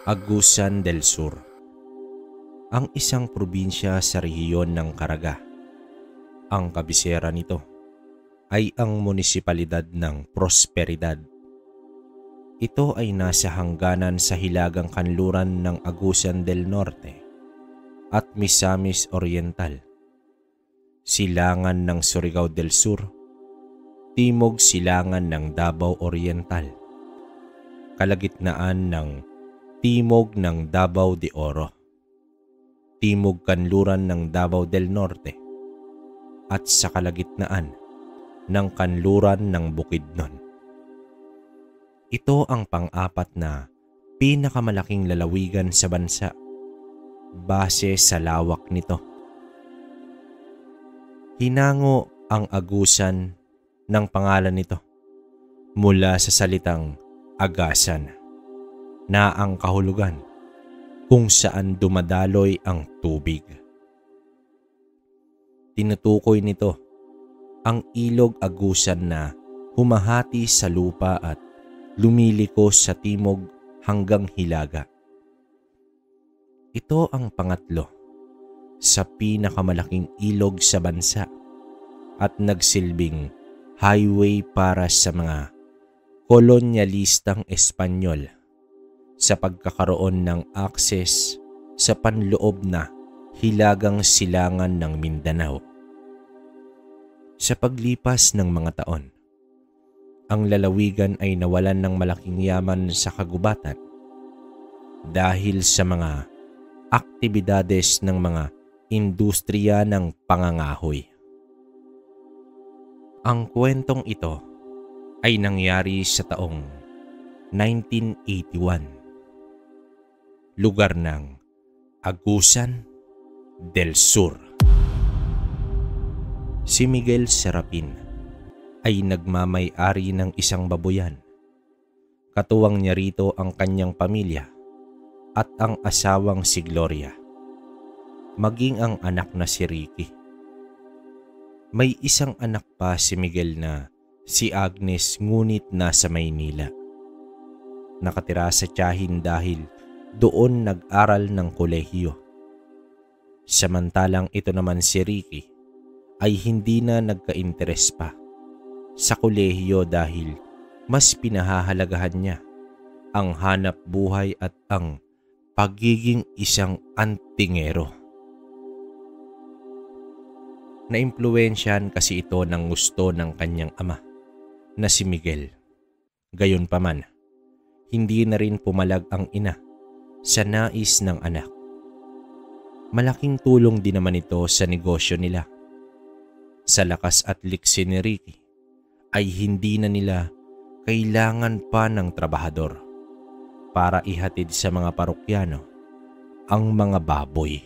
Agusan del Sur, ang isang probinsya sa rehiyon ng Caraga. Ang kabisera nito ay ang munisipalidad ng Prosperidad. Ito ay nasa hangganan sa hilagang kanluran ng Agusan del Norte at Misamis Oriental, silangan ng Surigao del Sur, timog silangan ng Davao Oriental, kalagitnaan ng timog ng Davao de Oro, timog kanluran ng Davao del Norte, at sa kalagitnaan ng kanluran ng Bukidnon. Ito ang pang-apat na pinakamalaking lalawigan sa bansa base sa lawak nito. Hinango ang Agusan ng pangalan nito mula sa salitang agasan, na ang kahulugan kung saan dumadaloy ang tubig. Tinutukoy nito ang ilog Agusan na humahati sa lupa at lumilikos sa timog hanggang hilaga. Ito ang pangatlo sa pinakamalaking ilog sa bansa at nagsilbing highway para sa mga kolonyalistang Espanyol sa pagkakaroon ng akses sa panloob na hilagang silangan ng Mindanao. Sa paglipas ng mga taon, ang lalawigan ay nawalan ng malaking yaman sa kagubatan dahil sa mga aktibidades ng mga industriya ng pangangahoy. Ang kwentong ito ay nangyari sa taong 1981. Lugar ng Agusan del Sur. Si Miguel Serapin ay nagmamay-ari ng isang babuyan. Katuwang niya rito ang kanyang pamilya at ang asawang si Gloria, maging ang anak na si Ricky. May isang anak pa si Miguel na si Agnes, ngunit nasa Maynila. Nakatira sa tiyahin dahil doon nag-aral ng kolehiyo. Samantalang ito naman si Ricky ay hindi na nagka-interes pa sa kolehiyo dahil mas pinahahalagahan niya ang hanap buhay at ang pagiging isang antingero. Naimpluwensyahan kasi ito ng gusto ng kanyang ama na si Miguel. Gayunpaman, hindi na rin pumalag ang ina sa nais ng anak. Malaking tulong din naman ito sa negosyo nila. Sa lakas at liksi ni Ricky ay hindi na nila kailangan pa ng trabahador para ihatid sa mga parokyano ang mga baboy.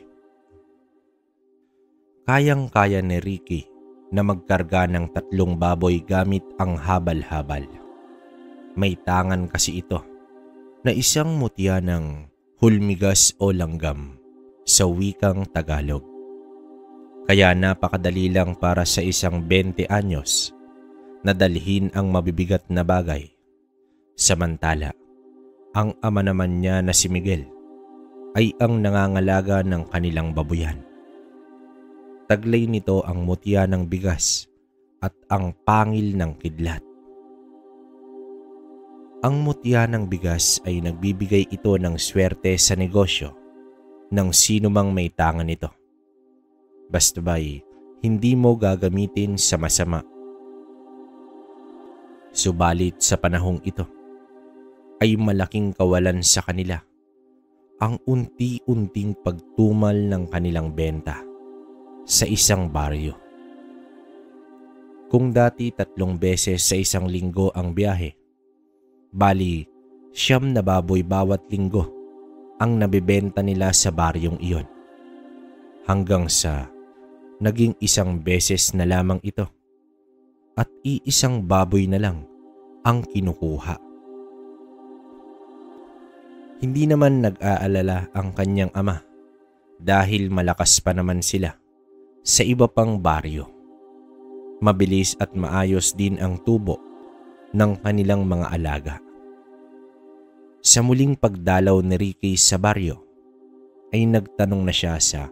Kayang-kaya ni Ricky na magkarga ng 3 baboy gamit ang habal-habal. May tangan kasi ito na isang mutya ng hulmigas o langgam sa wikang Tagalog. Kaya napakadali lang para sa isang 20 anyos na dalhin ang mabibigat na bagay. Samantala, ang ama naman niya na si Miguel ay ang nangangalaga ng kanilang babuyan. Taglay nito ang mutya ng bigas at ang pangil ng kidlat. Ang mutya ng bigas ay nagbibigay ito ng swerte sa negosyo ng sino mang may tangan nito. Basta ba'y hindi mo gagamitin sa masama. Subalit sa panahong ito ay malaking kawalan sa kanila ang unti-unting pagtumal ng kanilang benta sa isang baryo. Kung dati 3 beses sa isang linggo ang biyahe, bali 9 na baboy bawat linggo ang nabibenta nila sa baryong iyon. Hanggang sa naging 1 beses na lamang ito at iisang baboy na lang ang kinukuha. Hindi naman nag-aalala ang kanyang ama dahil malakas pa naman sila sa iba pang baryo. Mabilis at maayos din ang tubo ng kanilang mga alaga. Sa muling pagdalaw ni Ricky sa baryo, ay nagtanong na siya sa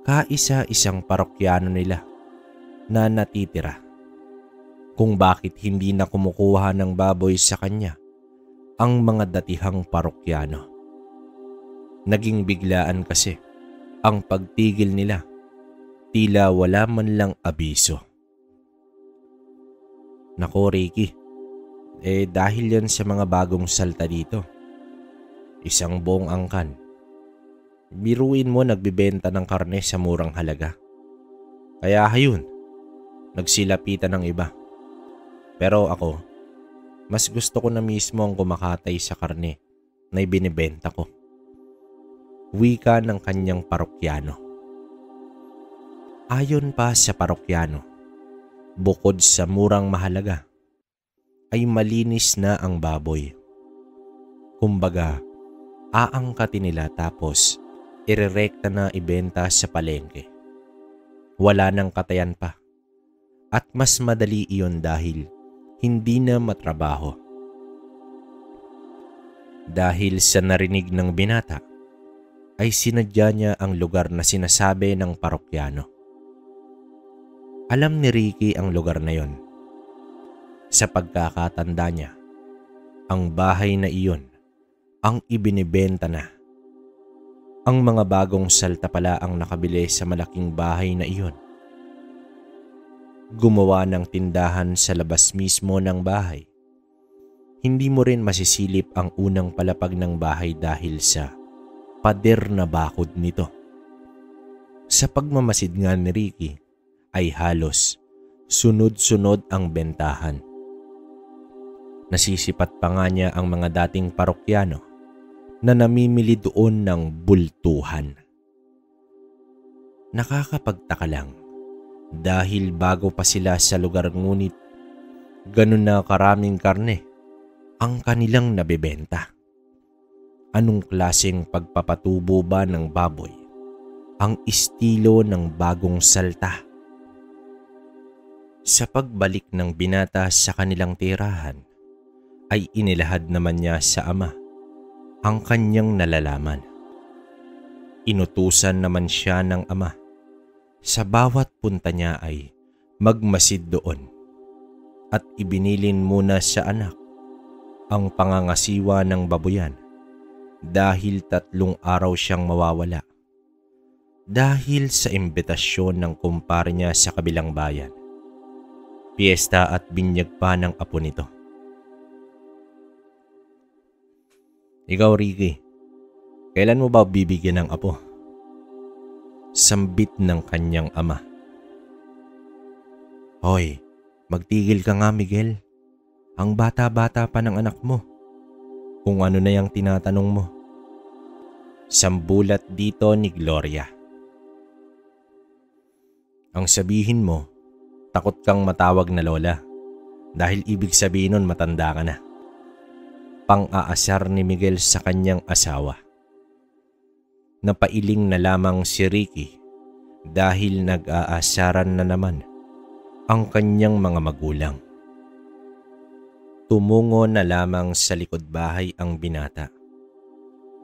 kaisa-isang parokyano nila na natitira kung bakit hindi na kumukuha ng baboy sa kanya ang mga datihang parokyano. Naging biglaan kasi ang pagtigil nila, tila wala man lang abiso. Nako Ricky, dahil yan sa mga bagong salta dito. Isang buong angkan. Biruin mo nagbibenta ng karne sa murang halaga. Kaya hayun, nagsilapitan ng iba. Pero ako, mas gusto ko na mismo ang kumakatay sa karne na ibinibenta ko. Wika ng kanyang parokyano. Ayon pa sa parokyano, bukod sa murang mahalaga, ay malinis na ang baboy. Kumbaga, aangkatin nila tapos irerekta na ibenta sa palengke. Wala nang katayan pa. At mas madali iyon dahil hindi na matrabaho. Dahil sa narinig ng binata, ay sinadya niya ang lugar na sinasabi ng parokyano. Alam ni Ricky ang lugar na yon. Sa pagkakatanda niya, ang bahay na iyon ang ibinibenta na. Ang mga bagong salta pala ang nakabili sa malaking bahay na iyon. Gumawa ng tindahan sa labas mismo ng bahay. Hindi mo rin masisilip ang unang palapag ng bahay dahil sa pader na bakod nito. Sa pagmamasid nga ni Ricky ay halos sunod-sunod ang bentahan. Nasisipat pa nga niya ang mga dating parokyano na namimili doon ng bultuhan. Nakakapagtaka lang dahil bago pa sila sa lugar ngunit ganun na karaming karne ang kanilang nabebenta. Anong klaseng pagpapatubo ba ng baboy ang estilo ng bagong salta? Sa pagbalik ng binata sa kanilang tirahan ay inilahad naman niya sa ama ang kanyang nalalaman. Inutusan naman siya ng ama. Sa bawat punta niya ay magmasid doon at ibinilin muna sa anak ang pangangasiwa ng babuyan dahil 3 araw siyang mawawala dahil sa imbitasyon ng kumpare niya sa kabilang bayan. Piyesta at binyag pa ng apo nito. Ikaw Ricky, kailan mo ba bibigyan ng apo? Sambit ng kanyang ama. Hoy, magtigil ka nga Miguel. Ang bata-bata pa ng anak mo. Kung ano na yung tinatanong mo. Sambulat dito ni Gloria. Ang sabihin mo, takot kang matawag na lola dahil ibig sabihin nun matanda ka na. Pang-aasar ni Miguel sa kanyang asawa. Napailing na lamang si Ricky dahil nag-aasaran na naman ang kanyang mga magulang. Tumungo na lamang sa likod bahay ang binata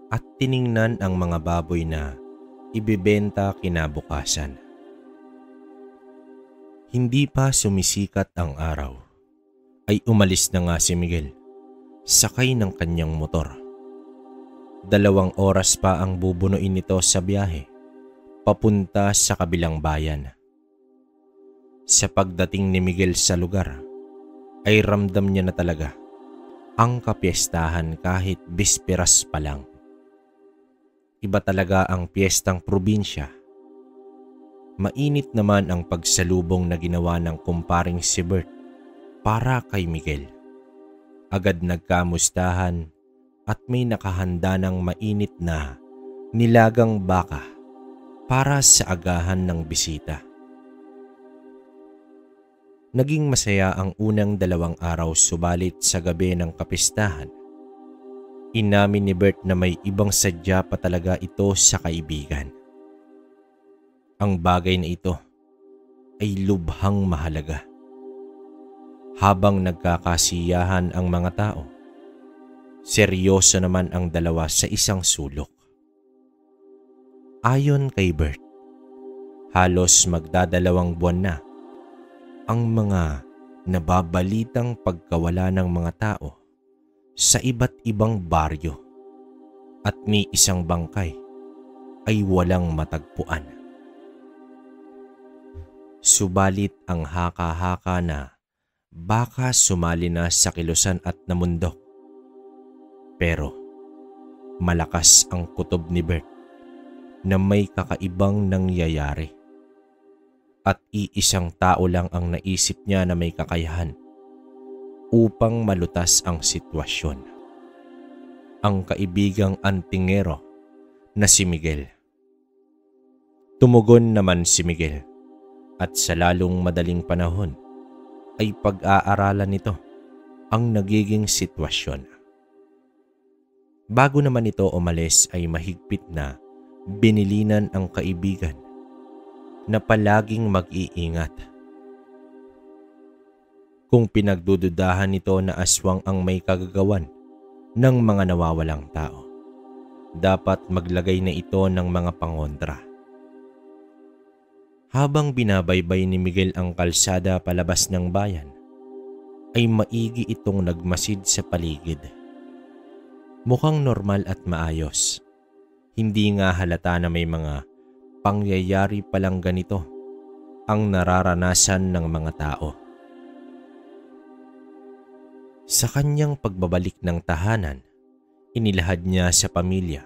at tiningnan ang mga baboy na ibibenta kinabukasan. Hindi pa sumisikat ang araw ay umalis na nga si Miguel sakay ng kanyang motor. 2 oras pa ang bubunuin nito sa biyahe papunta sa kabilang bayan. Sa pagdating ni Miguel sa lugar ay ramdam niya na talaga ang kapiestahan kahit bisperas pa lang. Iba talaga ang piyestang probinsya. Mainit naman ang pagsalubong na ginawa ng kumparing si Bert para kay Miguel. Agad nagkamustahan at may nakahanda ng mainit na nilagang baka para sa agahan ng bisita. Naging masaya ang unang 2 araw subalit sa gabi ng kapistahan. Inamin ni Bert na may ibang sadya pa talaga ito sa kaibigan. Ang bagay na ito ay lubhang mahalaga. Habang nagkakasiyahan ang mga tao, Seryoso naman ang dalawa sa isang sulok. Ayon kay Bert, halos magdadalawang buwan na ang mga nababalitang pagkawala ng mga tao sa iba't ibang baryo at ni isang bangkay ay walang matagpuan. Subalit ang haka-haka na baka sumali na sa kilusan at namundok. Pero malakas ang kutob ni Bert na may kakaibang nangyayari at iisang tao lang ang naisip niya na may kakayahan upang malutas ang sitwasyon. Ang kaibigang antingero na si Miguel. Tumugon naman si Miguel at sa lalong madaling panahon ay pag-aaralan nito ang nagiging sitwasyon. Bago naman ito umalis ay mahigpit na binilinan ang kaibigan na palaging mag-iingat. Kung pinagdududahan nito na aswang ang may kagagawan ng mga nawawalang tao, dapat maglagay na ito ng mga pangontra. Habang binabaybay ni Miguel ang kalsada palabas ng bayan, ay maigi itong nagmasid sa paligid. Mukhang normal at maayos. Hindi nga halata na may mga pangyayari palang ganito ang nararanasan ng mga tao. Sa kanyang pagbabalik ng tahanan, inilahad niya sa pamilya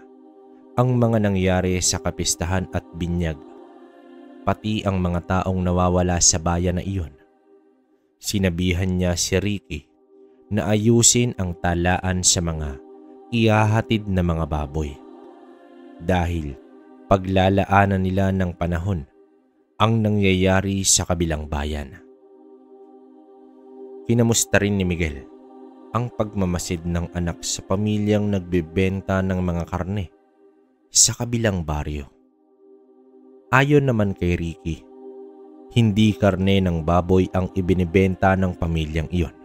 ang mga nangyari sa kapistahan at binyag, pati ang mga taong nawawala sa bayan na iyon. Sinabihan niya si Ricky na ayusin ang talaan sa mga ihahatid na mga baboy dahil paglalaanan nila ng panahon ang nangyayari sa kabilang bayan. Kinamusta rin ni Miguel ang pagmamasid ng anak sa pamilyang nagbebenta ng mga karne sa kabilang baryo. Ayon naman kay Ricky, hindi karne ng baboy ang ibinibenta ng pamilyang iyon.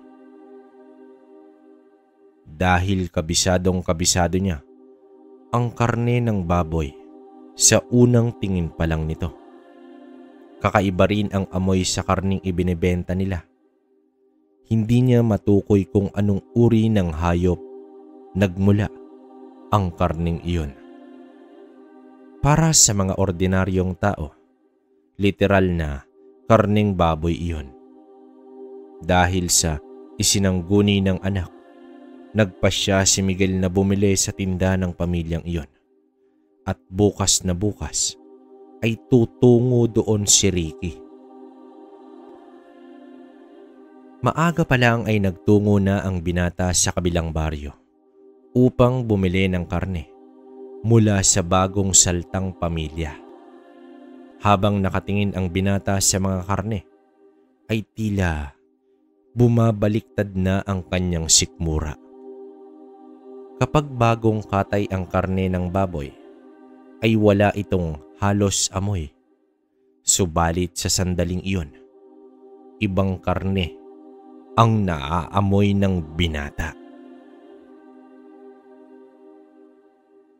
Dahil kabisado niya ang karne ng baboy sa unang tingin pa lang nito. Kakaiba rin ang amoy sa karning ibinibenta nila. Hindi niya matukoy kung anong uri ng hayop nagmula ang karning iyon. Para sa mga ordinaryong tao, literal na karning baboy iyon. Dahil sa isinangguni ng anak, nagpasya si Miguel na bumili sa tinda ng pamilyang iyon. At bukas na bukas ay tutungo doon si Ricky. Maaga pa lang ay nagtungo na ang binata sa kabilang baryo upang bumili ng karne mula sa bagong saltang pamilya. Habang nakatingin ang binata sa mga karne, ay tila bumabaliktad na ang kanyang sikmura. Kapag bagong katay ang karne ng baboy, ay wala itong halos amoy. Subalit sa sandaling iyon, ibang karne ang naaamoy ng binata.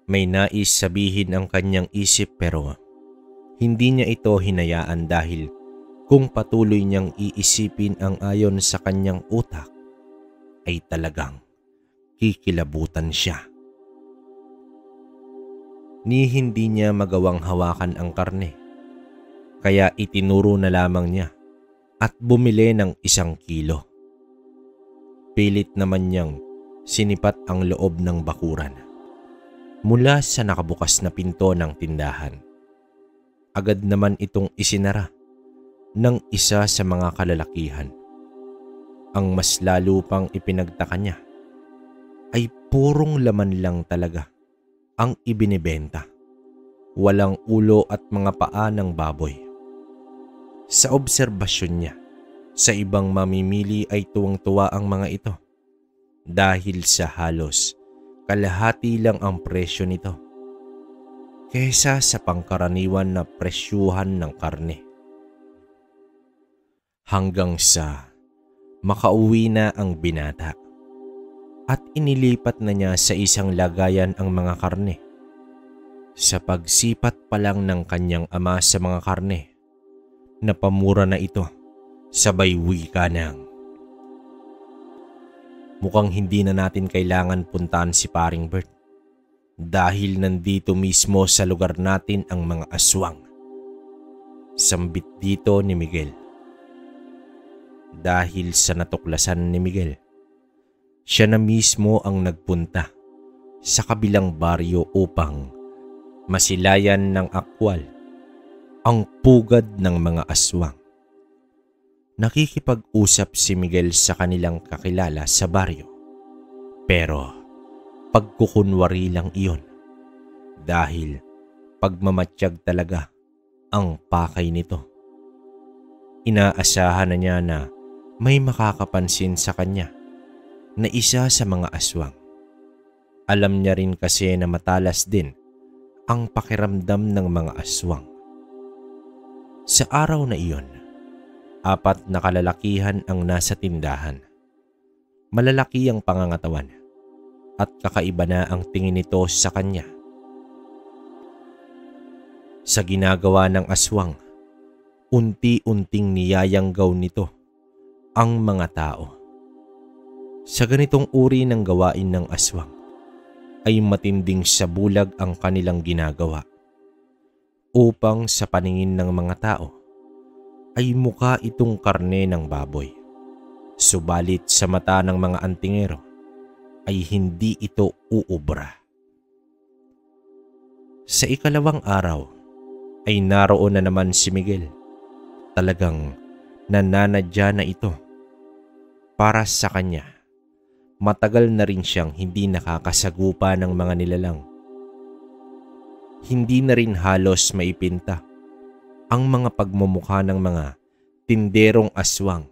May nais sabihin ang kanyang isip pero hindi niya ito hinayaan dahil kung patuloy niyang iisipin ang ayon sa kanyang utak, ay talagang kikilabutan siya. Ni hindi niya magawang hawakan ang karne, kaya itinuro na lamang niya at bumili ng 1 kilo. Pilit naman niyang sinipat ang loob ng bakuran mula sa nakabukas na pinto ng tindahan. Agad naman itong isinara ng isa sa mga kalalakihan. Ang mas lalo pang ipinagtaka niya ay purong laman lang talaga ang ibinibenta. Walang ulo at mga paa ng baboy. Sa obserbasyon niya, sa ibang mamimili ay tuwang-tuwa ang mga ito dahil sa halos kalahati lang ang presyo nito kaysa sa pangkaraniwan na presyuhan ng karne. Hanggang sa makauwi na ang binata. at inilipat na niya sa isang lagayan ang mga karne. Sa pagsipat pa lang ng kanyang ama sa mga karne, napamura na ito, sabay wika ng, "Mukhang hindi na natin kailangan puntahan si Paring Bert dahil nandito mismo sa lugar natin ang mga aswang." Sambit dito ni Miguel. Dahil sa natuklasan ni Miguel, siya na mismo ang nagpunta sa kabilang baryo upang masilayan ng akwal ang pugad ng mga aswang. Nakikipag-usap si Miguel sa kanilang kakilala sa baryo, pero pagkukunwari lang iyon dahil pagmamatsyag talaga ang pakay nito. Inaasahan na niya na may makakapansin sa kanya na isa sa mga aswang. Alam niya rin kasi na matalas din ang pakiramdam ng mga aswang. Sa araw na iyon, 4 na kalalakihan ang nasa tindahan. Malalaki ang pangangatawan at kakaiba na ang tingin nito sa kanya. Sa ginagawa ng aswang, unti-unting niyayanggaw nito ang mga tao. Sa ganitong uri ng gawain ng aswang, ay matinding sabulag ang kanilang ginagawa upang sa paningin ng mga tao ay mukha itong karne ng baboy. Subalit sa mata ng mga antingero ay hindi ito uubra. Sa ikalawang araw ay naroon na naman si Miguel. Talagang nananadya na ito. Para sa kanya, matagal na rin siyang hindi nakakasagupa ng mga nilalang. Hindi na rin halos maipinta ang mga pagmumukha ng mga tinderong aswang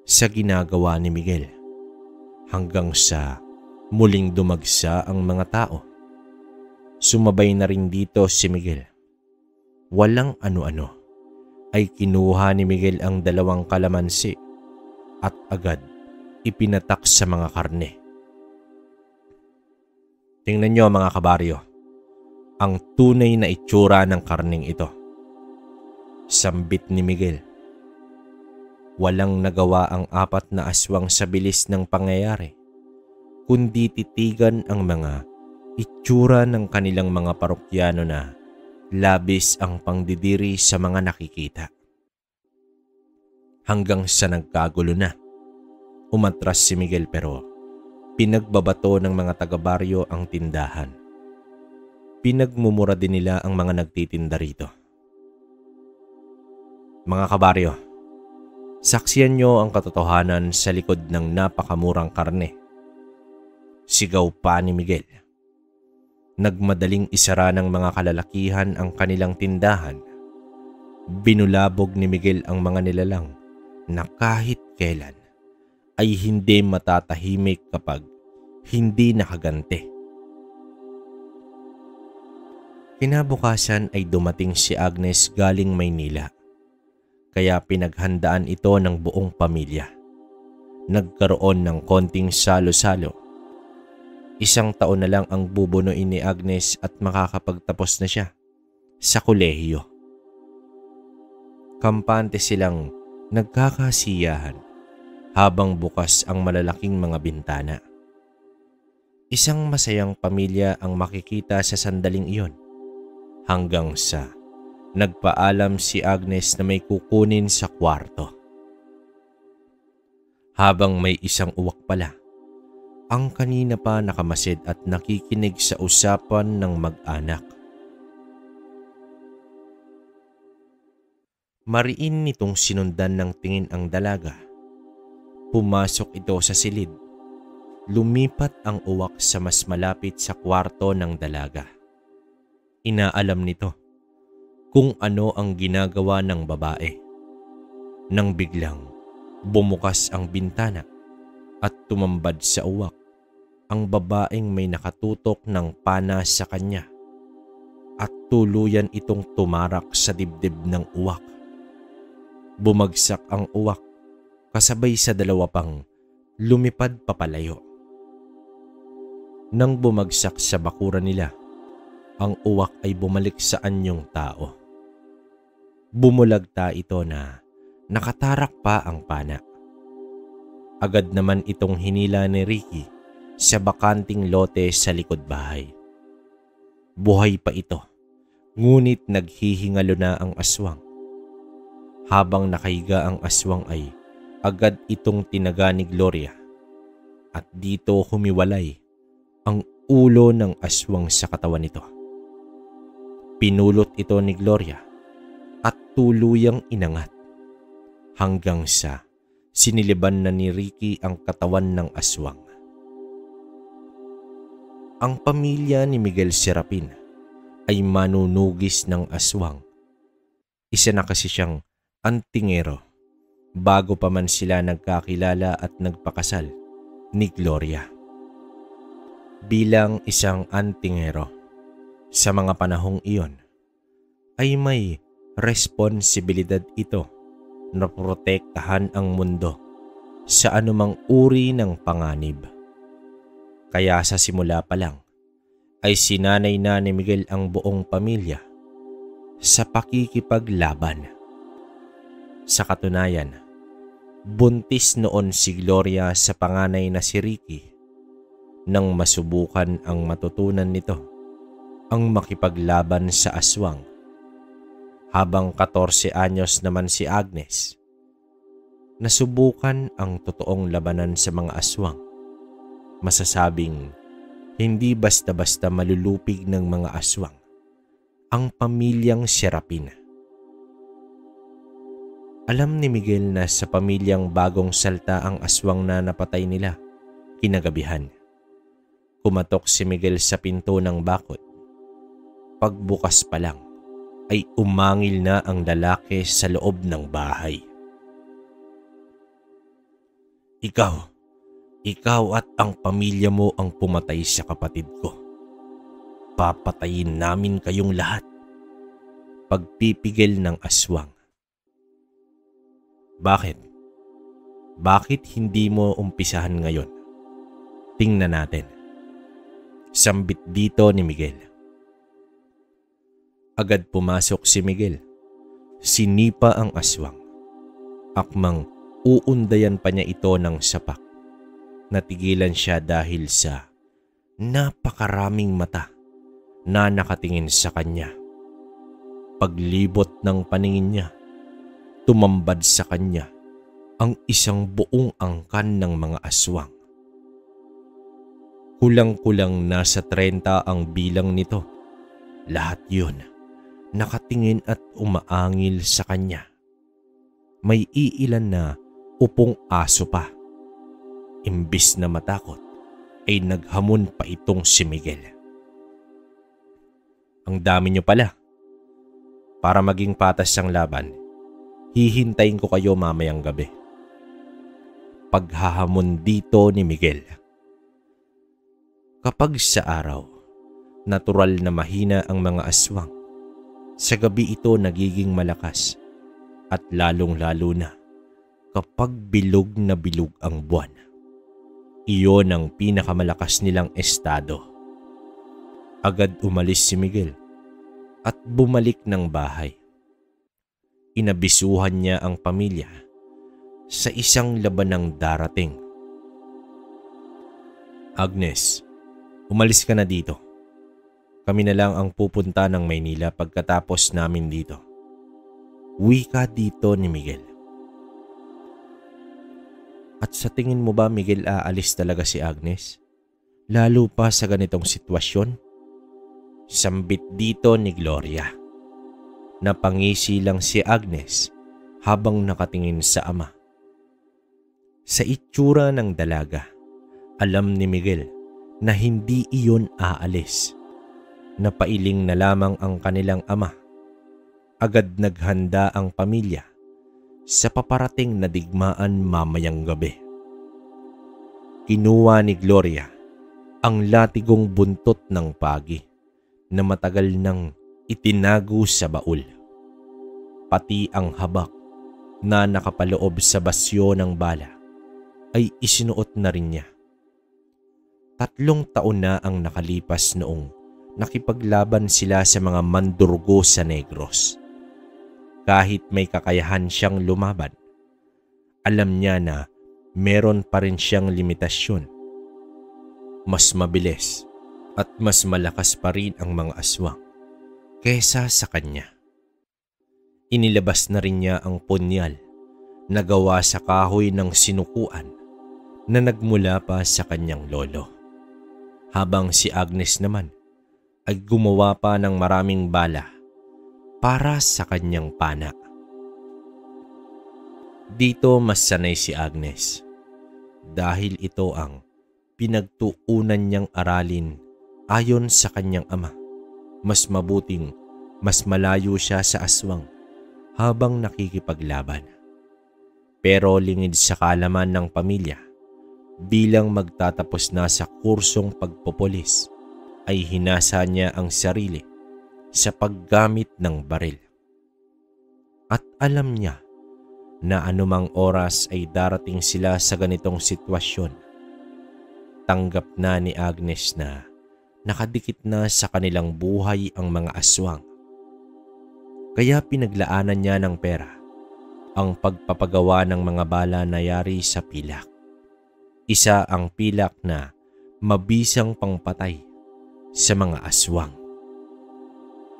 sa ginagawa ni Miguel, hanggang sa muling dumagsa ang mga tao. Sumabay na rin dito si Miguel. Walang ano-ano ay kinuha ni Miguel ang 2 kalamansi at agad ipinatak sa mga karne. Tingnan niyo mga kabaryo, ang tunay na itsura ng karneng ito. Sambit ni Miguel. Walang nagawa ang 4 na aswang sa bilis ng pangyayari, kundi titigan ang mga itsura ng kanilang mga parokyano na labis ang pangdidiri sa mga nakikita. Hanggang sa nagkagulo na, umatras si Miguel pero pinagbabato ng mga taga-baryo ang tindahan. Pinagmumura din nila ang mga nagtitinda rito. Mga kabaryo, saksiyan nyo ang katotohanan sa likod ng napakamurang karne. Sigaw pa ni Miguel. Nagmadaling isara ng mga kalalakihan ang kanilang tindahan. Binulabog ni Miguel ang mga nilalang na kahit kailan ay hindi matatahimik kapag hindi nakaganti. Kinabukasan ay dumating si Agnes galing Maynila, kaya pinaghandaan ito ng buong pamilya. Nagkaroon ng konting salo-salo. 1 taon na lang ang bubunuin ni Agnes at makakapagtapos na siya sa kolehiyo. Kampante silang nagkakasiyahan habang bukas ang malalaking mga bintana. Isang masayang pamilya ang makikita sa sandaling iyon, hanggang sa nagpaalam si Agnes na may kukunin sa kwarto. Habang may isang uwak pala, ang kanina pa nakamasid at nakikinig sa usapan ng mag-anak. Mariin nitong sinundan ng tingin ang dalaga. Pumasok ito sa silid. Lumipat ang uwak sa mas malapit sa kwarto ng dalaga. Inaalam nito kung ano ang ginagawa ng babae. Nang biglang bumukas ang bintana at tumambad sa uwak ang babaeng may nakatutok ng pana sa kanya at tuluyan itong tumarak sa dibdib ng uwak. Bumagsak ang uwak kasabay sa 2 pang lumipad papalayo. Nang bumagsak sa bakuran nila, ang uwak ay bumalik sa anyong tao. Bumulagta ito na nakatarak pa ang pana. Agad naman itong hinila ni Ricky sa bakanting lote sa likod bahay. Buhay pa ito, ngunit naghihingalo na ang aswang. Habang nakahiga ang aswang ay agad itong tinaga ni Gloria at dito humiwalay ang ulo ng aswang sa katawan nito. Pinulot ito ni Gloria at tuluyang inangat hanggang sa siniliban na ni Ricky ang katawan ng aswang. Ang pamilya ni Miguel Serapin ay manunugis ng aswang. Isa na kasi siyang antingero bago pa man sila nagkakilala at nagpakasal ni Gloria. Bilang isang antingero, sa mga panahong iyon ay may responsibilidad ito na protektahan ang mundo sa anumang uri ng panganib. Kaya sa simula pa lang ay sinanay na ni Miguel ang buong pamilya sa pakikipaglaban. Sa katunayan, buntis noon si Gloria sa panganay na si Ricky nang masubukan ang matutunan nito ang makipaglaban sa aswang. Habang 14 anyos naman si Agnes, nasubukan ang totoong labanan sa mga aswang. Masasabing hindi basta-basta malulupig ng mga aswang ang pamilyang Serapin. Alam ni Miguel na sa pamilyang Bagong Salta ang aswang na napatay nila kinagabihan. Kumatok si Miguel sa pinto ng bakod. Pagbukas pa lang ay umangil na ang lalaki sa loob ng bahay. Ikaw at ang pamilya mo ang pumatay sa kapatid ko. Papatayin namin kayong lahat. Pagpipigil ng aswang. Bakit? Bakit hindi mo umpisahan ngayon? Tingnan natin. Sambit dito ni Miguel. Agad pumasok si Miguel. Sinipa ang aswang. Akmang uundayan pa niya ito ng sapak. Natigilan siya dahil sa napakaraming mata na nakatingin sa kanya. Paglibot ng paningin niya, tumambad sa kanya ang isang buong angkan ng mga aswang. Kulang-kulang nasa 30 ang bilang nito. Lahat yun nakatingin at umaangil sa kanya. May iilan na upong aso pa. Imbis na matakot ay naghamon pa itong si Miguel. Ang dami niyo pala. Para maging patas ang laban, hihintayin ko kayo mamayang gabi. Paghahamon dito ni Miguel. Kapag sa araw, natural na mahina ang mga aswang, sa gabi ito nagiging malakas at lalong-lalo na kapag bilog na bilog ang buwan. Iyon ang pinakamalakas nilang estado. Agad umalis si Miguel at bumalik ng bahay. Inabisuhan niya ang pamilya sa isang labanang darating. Agnes, umalis ka na dito. Kami na lang ang pupunta ng Maynila pagkatapos namin dito. Wika dito ni Miguel. At sa tingin mo ba Miguel aalis talaga si Agnes? Lalo pa sa ganitong sitwasyon? Sambit dito ni Gloria. Napangisi lang si Agnes habang nakatingin sa ama. Sa itsura ng dalaga, alam ni Miguel na hindi iyon aalis. Napailing na lamang ang kanilang ama. Agad naghanda ang pamilya sa paparating na digmaan mamayang gabi. Kinuha ni Gloria ang latigong buntot ng pagi na matagal nang itinago sa baul. Pati ang habak na nakapaloob sa basyo ng bala ay isinuot na rin niya. 3 taon na ang nakalipas noong nakipaglaban sila sa mga mandurgo sa Negros. Kahit may kakayahan siyang lumaban, alam niya na meron pa rin siyang limitasyon. Mas mabilis at mas malakas pa rin ang mga aswang kesa sa kanya. Inilabas na rin niya ang punyal na gawa sa kahoy ng sinukuan na nagmula pa sa kanyang lolo. Habang si Agnes naman ay gumawa pa ng maraming bala para sa kanyang pana. Dito mas sanay si Agnes dahil ito ang pinagtuunan niyang aralin ayon sa kanyang ama. Mas mabuting mas malayo siya sa aswang habang nakikipaglaban. Pero lingid sa kaalaman ng pamilya, bilang magtatapos na sa kursong pagpopolis, ay hinasa niya ang sarili sa paggamit ng baril. At alam niya na anumang oras ay darating sila sa ganitong sitwasyon. Tanggap na ni Agnes na nakadikit na sa kanilang buhay ang mga aswang. Kaya pinaglaanan niya ng pera ang pagpapagawa ng mga bala na yari sa pilak. Isa ang pilak na mabisang pangpatay sa mga aswang.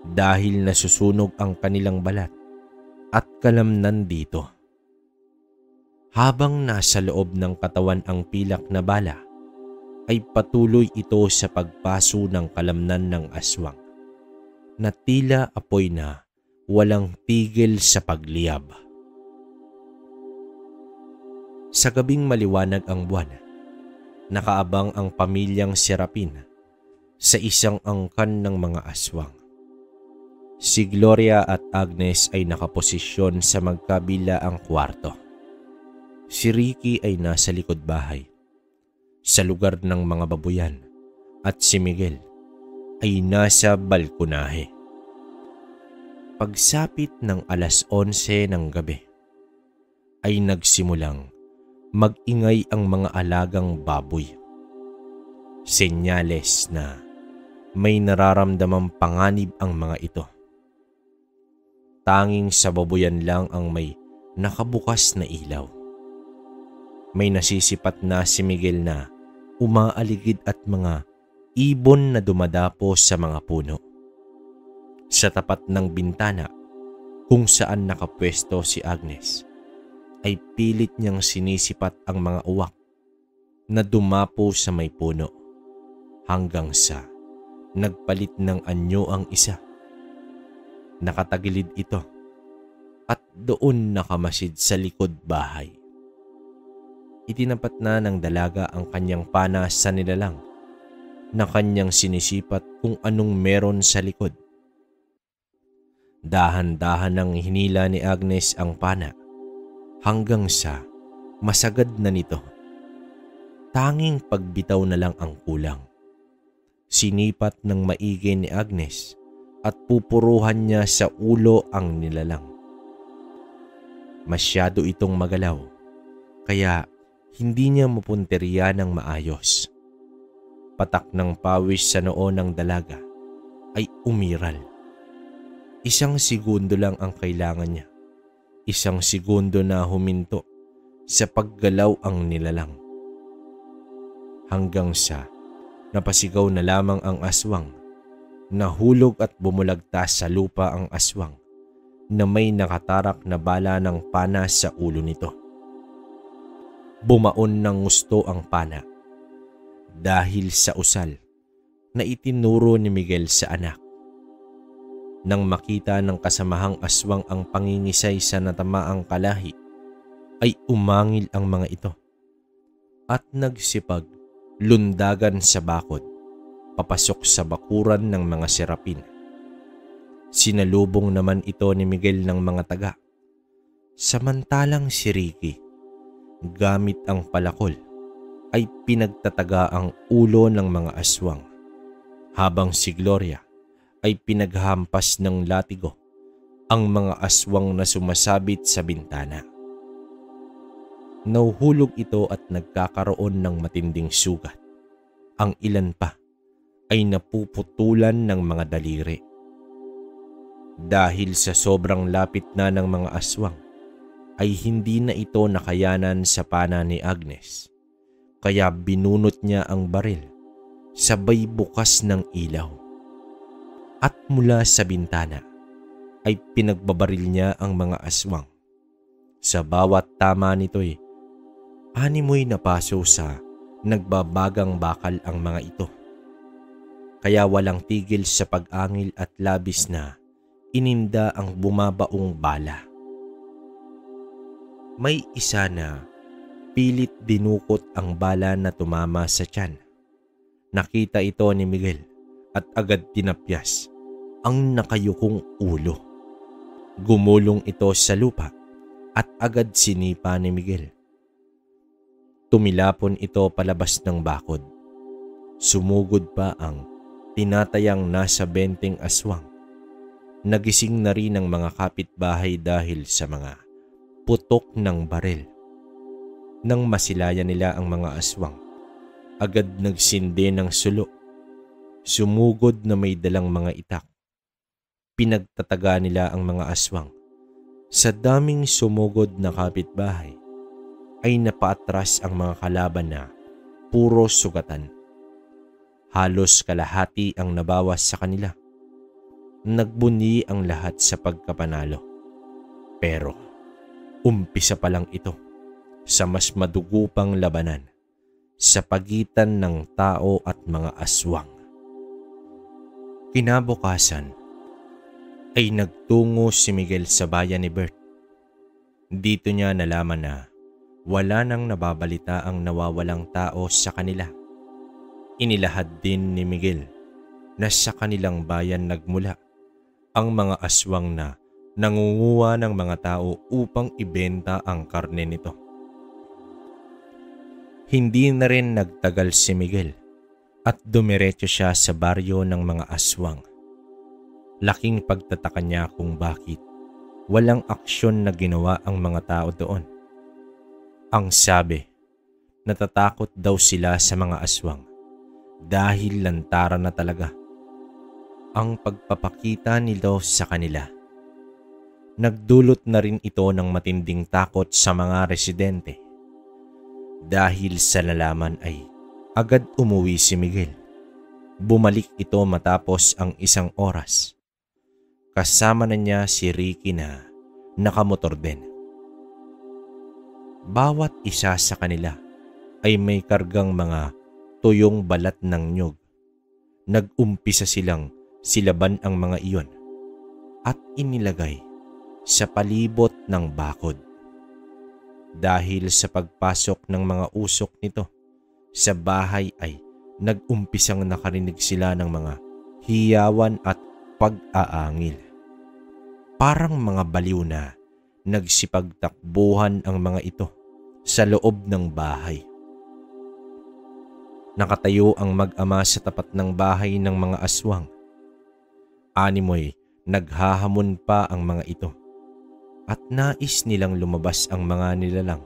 Dahil nasusunog ang kanilang balat at kalamnan dito. Habang nasa loob ng katawan ang pilak na bala, ay patuloy ito sa pagpaso ng kalamnan ng aswang na tila apoy na walang tigil sa pagliyab. Sa gabing maliwanag ang buwan, nakaabang ang pamilyang Serapin sa isang angkan ng mga aswang. Si Gloria at Agnes ay nakaposisyon sa magkabilaang kwarto. Si Ricky ay nasa likod bahay, sa lugar ng mga babuyan, at si Miguel ay nasa balkonahe. Pagsapit ng 11:00 ng gabi, ay nagsimulang mag-ingay ang mga alagang baboy. Senyales na may nararamdamang panganib ang mga ito. Tanging sa babuyan lang ang may nakabukas na ilaw. May nasisipat na si Miguel na umaaligid at mga ibon na dumadapo sa mga puno. Sa tapat ng bintana kung saan nakapwesto si Agnes, ay pilit niyang sinisipat ang mga uwak na dumapo sa may puno hanggang sa nagpalit ng anyo ang isa. Nakatagilid ito at doon nakamasid sa likod bahay. Itinapat na ng dalaga ang kanyang pana sa nilalang na kanyang sinisipat kung anong meron sa likod. Dahan-dahan nang hinila ni Agnes ang pana hanggang sa masagad na nito. Tanging pagbitaw na lang ang kulang. Sinipat ng maigi ni Agnes at pupuruhan niya sa ulo ang nilalang. Masyado itong magalaw, kaya hindi niya mapunteriya ng maayos. Patak ng pawis sa noo ng dalaga ay umiral. 1 segundo lang ang kailangan niya. 1 segundo na huminto sa paggalaw ang nilalang. Hanggang sa napasigaw na lamang ang aswang. Nahulog at bumulagtas sa lupa ang aswang na may nakatarak na bala ng pana sa ulo nito. Bumaon ng gusto ang pana dahil sa usal na itinuro ni Miguel sa anak. Nang makita ng kasamahang aswang ang pangingisay sa natamaang kalahi, ay umangil ang mga ito at nagsipag lundagan sa bakod papasok sa bakuran ng mga Serapin. Sinalubong naman ito ni Miguel ng mga taga. Samantalang si Ricky, gamit ang palakol, ay pinagtataga ang ulo ng mga aswang, habang si Gloria ay pinaghampas ng latigo ang mga aswang na sumasabit sa bintana. Nauhulog ito at nagkakaroon ng matinding sugat. Ang ilan pa ay napuputulan ng mga daliri. Dahil sa sobrang lapit na ng mga aswang, ay hindi na ito nakayanan sa pana ni Agnes. Kaya binunot niya ang baril, sabay bukas ng ilaw. At mula sa bintana ay pinagbabaril niya ang mga aswang. Sa bawat tama nito'y animoy napaso sa nagbabagang bakal ang mga ito. Kaya walang tigil sa pag-angil at labis na ininda ang bumabaong bala. May isa na pilit dinukot ang bala na tumama sa tiyan. Nakita ito ni Miguel at agad tinapyas ang nakayukong ulo. Gumulong ito sa lupa at agad sinipa ni Miguel. Tumilapon ito palabas ng bakod. Sumugod pa ang tinatayang nasa 20 aswang. Nagising na rin ang mga kapitbahay dahil sa mga putok ng baril. Nang masilayan nila ang mga aswang, agad nagsindi ng sulo. Sumugod na may dalang mga itak. Pinagtataga nila ang mga aswang. Sa daming sumugod na kapitbahay, ay napaatras ang mga kalaban na puro sugatan. Halos kalahati ang nabawas sa kanila. Nagbuni ang lahat sa pagkapanalo. Pero umpisa pa lang ito sa mas madugupang labanan sa pagitan ng tao at mga aswang. Kinabukasan ay nagtungo si Miguel sa bayan ni Bert. Dito niya nalaman na wala nang nababalita ang nawawalang tao sa kanila. Inilahad din ni Miguel na sa kanilang bayan nagmula ang mga aswang na nangunguha ng mga tao upang ibenta ang karne nito. Hindi na rin nagtagal si Miguel at dumiretso siya sa baryo ng mga aswang. Laking pagtataka niya kung bakit walang aksyon na ginawa ang mga tao doon. Ang sabi, natatakot daw sila sa mga aswang dahil lantaran na talaga ang pagpapakita nito sa kanila. Nagdulot na rin ito ng matinding takot sa mga residente. Dahil sa nalaman ay agad umuwi si Miguel. Bumalik ito matapos ang 1 oras. Kasama na niya si Ricky na nakamotor din. Bawat isa sa kanila ay may kargang mga tuyong balat ng nyug. Nag-umpisa silang silaban ang mga iyon at inilagay sa palibot ng bakod. Dahil sa pagpasok ng mga usok nito sa bahay ay nag-umpisang nakarinig sila ng mga hiyawan at pag-aangil. Parang mga baliw na nagsipagtakbuhan ang mga ito sa loob ng bahay. Nakatayo ang mag-ama sa tapat ng bahay ng mga aswang. Animoy naghahamon pa ang mga ito at nais nilang lumabas ang mga nilalang.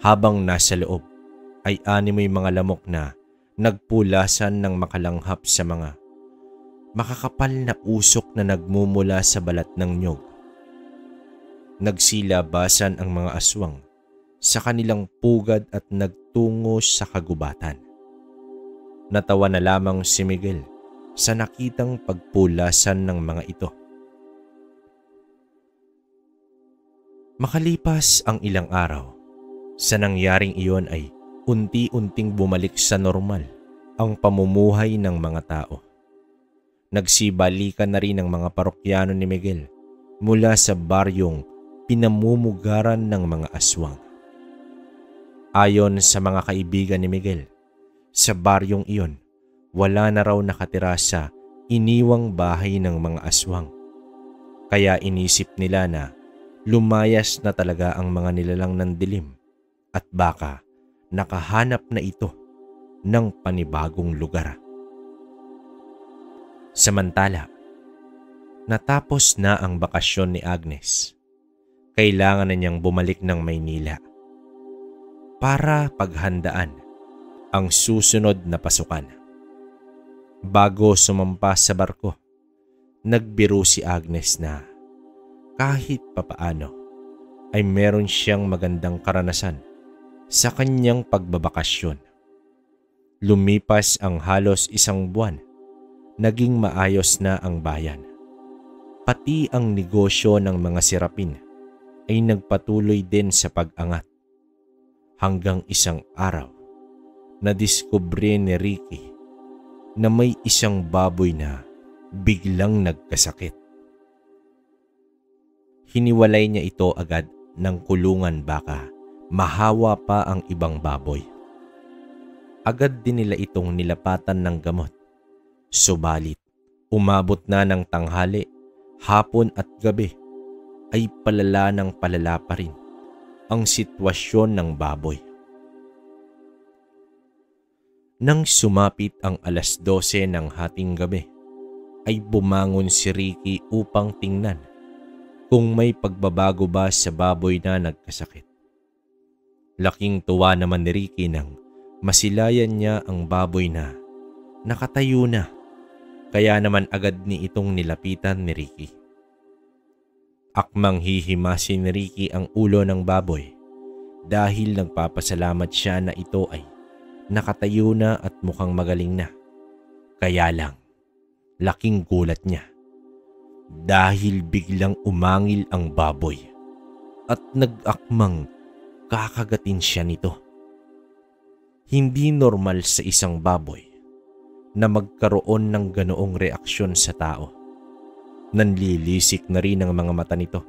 Habang nasa loob ay animoy mga lamok na nagpulasan ng makalanghap sa mga makakapal na usok na nagmumula sa balat ng nyog. Nagsilabasan ang mga aswang sa kanilang pugad at nagtungo sa kagubatan. Natawa na lamang si Miguel sa nakitang pagpulasan ng mga ito. Makalipas ang ilang araw, sa nangyaring iyon ay unti-unting bumalik sa normal ang pamumuhay ng mga tao. Nagsibalikan na rin ang mga parokyano ni Miguel mula sa baryong pinamumugaran ng mga aswang. Ayon sa mga kaibigan ni Miguel, sa baryong iyon, wala na raw nakatira sa iniwang bahay ng mga aswang. Kaya inisip nila na lumayas na talaga ang mga nilalang ng dilim at baka nakahanap na ito ng panibagong lugar. Samantala, natapos na ang bakasyon ni Agnes. Kailangan na niyang bumalik ng Maynila para paghandaan ang susunod na pasukan. Bago sumampa sa barko, nagbiro si Agnes na kahit papaano ay meron siyang magandang karanasan sa kanyang pagbabakasyon. Lumipas ang halos 1 buwan, naging maayos na ang bayan. Pati ang negosyo ng mga sirapin ay nagpatuloy din sa pag-angat. Hanggang isang araw, nadiskubre ni Ricky na may isang baboy na biglang nagkasakit. Hiniwalay niya ito agad ng kulungan baka mahawa pa ang ibang baboy. Agad din nila itong nilapatan ng gamot. Subalit, umabot na ng tanghali, hapon at gabi, ay palala ng palala pa rin ang sitwasyon ng baboy. Nang sumapit ang 12:00 ng hating gabi, ay bumangon si Ricky upang tingnan kung may pagbabago ba sa baboy na nagkasakit. Laking tuwa naman ni Ricky nang masilayan niya ang baboy na nakatayo na, kaya naman agad ni itong nilapitan ni Ricky. Akmang hihimasin ni Ricky ang ulo ng baboy dahil nagpapasalamat siya na ito ay nakatayo na at mukhang magaling na. Kaya lang, laking gulat niya dahil biglang umangil ang baboy at nag-akmang kakagatin siya nito. Hindi normal sa isang baboy na magkaroon ng ganoong reaksyon sa tao. Nanlilisik na rin ang mga mata nito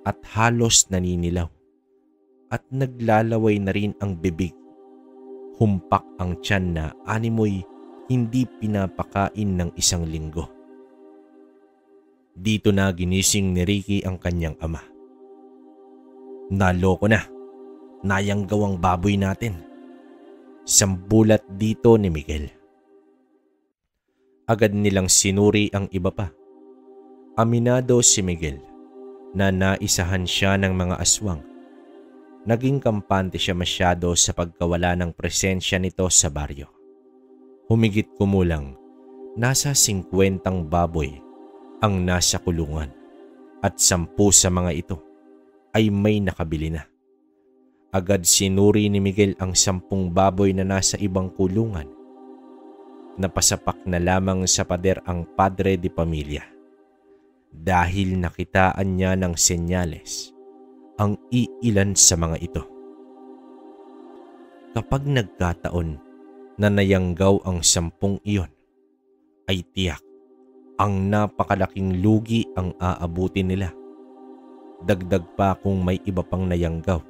at halos naninilaw at naglalaway na rin ang bibig. Humpak ang tiyan na animoy hindi pinapakain ng 1 linggo. Dito na ginising ni Ricky ang kanyang ama. Naloko na, nayanggaw ang baboy natin. Sambulat dito ni Miguel. Agad nilang sinuri ang iba pa. Aminado si Miguel na naisahan siya ng mga aswang. Naging kampante siya masyado sa pagkawala ng presensya nito sa baryo. Humigit kumulang, nasa 50 baboy ang nasa kulungan at 10 sa mga ito ay may nakabili na. Agad sinuri ni Miguel ang 10 baboy na nasa ibang kulungan. Napasapak na lamang sa pader ang padre de pamilya dahil nakitaan niya ng senyales ang iilan sa mga ito. Kapag nagkataon na nayanggaw ang 10 iyon, ay tiyak ang napakalaking lugi ang aabutin nila. Dagdag pa kung may iba pang nayanggaw.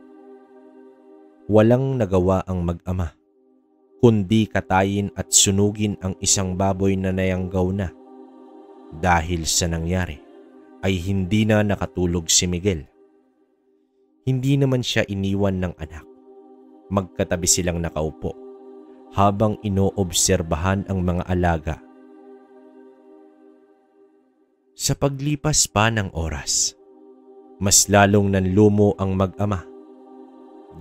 Walang nagawa ang mag-ama, kundi katayin at sunugin ang isang baboy na nayanggaw na. Dahil sa nangyari, ay hindi na nakatulog si Miguel. Hindi naman siya iniwan ng anak. Magkatabi silang nakaupo habang inoobserbahan ang mga alaga. Sa paglipas pa ng oras, mas lalong nanlumo ang mag-ama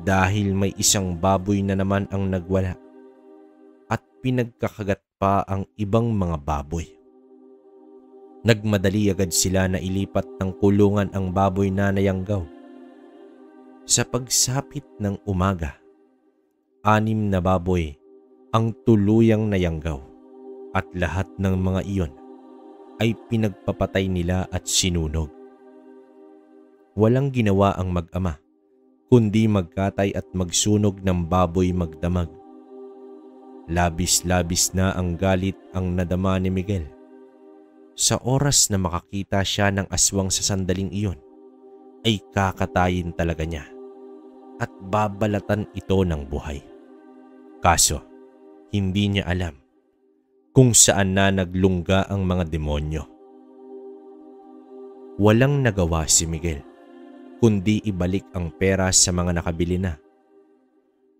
dahil may isang baboy na naman ang nagwala at pinagkakagat pa ang ibang mga baboy. Nagmadali agad sila na ilipat ng kulungan ang baboy na nayanggaw. Sa pagsapit ng umaga, 6 na baboy ang tuluyang nayanggaw at lahat ng mga iyon ay pinagpapatay nila at sinunog. Walang ginawa ang mag-ama kundi magkatay at magsunog ng baboy magdamag. Labis-labis na ang galit ang nadama ni Miguel. Sa oras na makakita siya ng aswang sa sandaling iyon, ay kakatayin talaga niya at babalatan ito ng buhay. Kaso, hindi niya alam kung saan na naglungga ang mga demonyo. Walang nagawa si Miguel kundi ibalik ang pera sa mga nakabili na.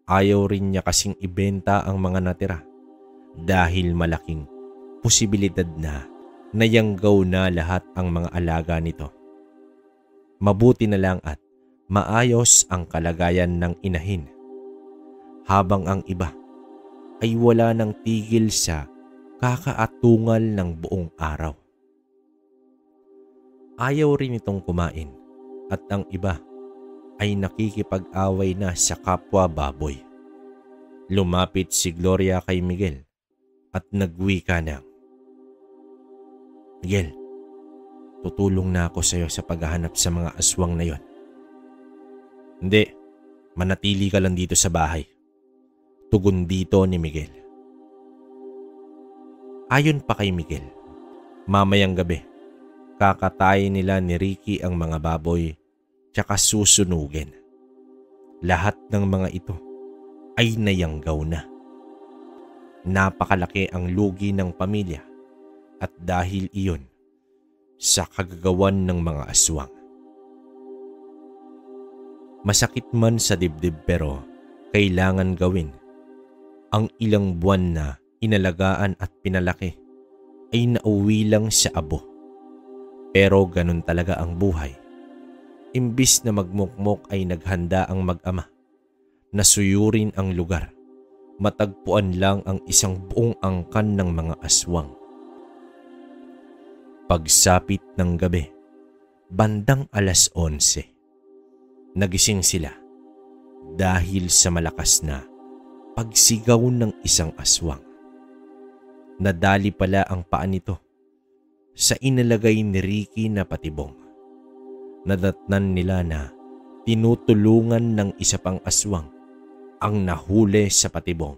Ayaw rin niya kasing ibenta ang mga natira dahil malaking posibilidad na nayanggaw na lahat ang mga alaga nito. Mabuti na lang at maayos ang kalagayan ng inahin, habang ang iba ay wala nang tigil sa kakaatungal ng buong araw. Ayaw rin itong kumain at ang iba ay nakikipag-away na sa kapwa baboy. Lumapit si Gloria kay Miguel at nagwika na, "Miguel, tutulong na ako sa iyo sa paghahanap sa mga aswang na yon." "Hindi, manatili ka lang dito sa bahay," tugon dito ni Miguel. Ayon pa kay Miguel, mamayang gabi, kakatayin nila ni Ricky ang mga baboy tsaka susunugin. Lahat ng mga ito ay nayanggaw na. Napakalaki ang lugi ng pamilya at dahil iyon sa kagagawan ng mga aswang. Masakit man sa dibdib pero kailangan gawin. Ang ilang buwan na inalagaan at pinalaki ay nauwi lang sa abo. Pero ganun talaga ang buhay. Imbis na magmukmok ay naghanda ang mag-ama. Nasuyurin ang lugar. Matagpuan lang ang isang buong angkan ng mga aswang. Pagsapit ng gabi, bandang 11:00, nagising sila dahil sa malakas na pagsigaw ng isang aswang. Nadali pala ang paa nito sa inalagay ni Ricky na patibong. Nadatnan nila na tinutulungan ng isa pang aswang ang nahuli sa patibong.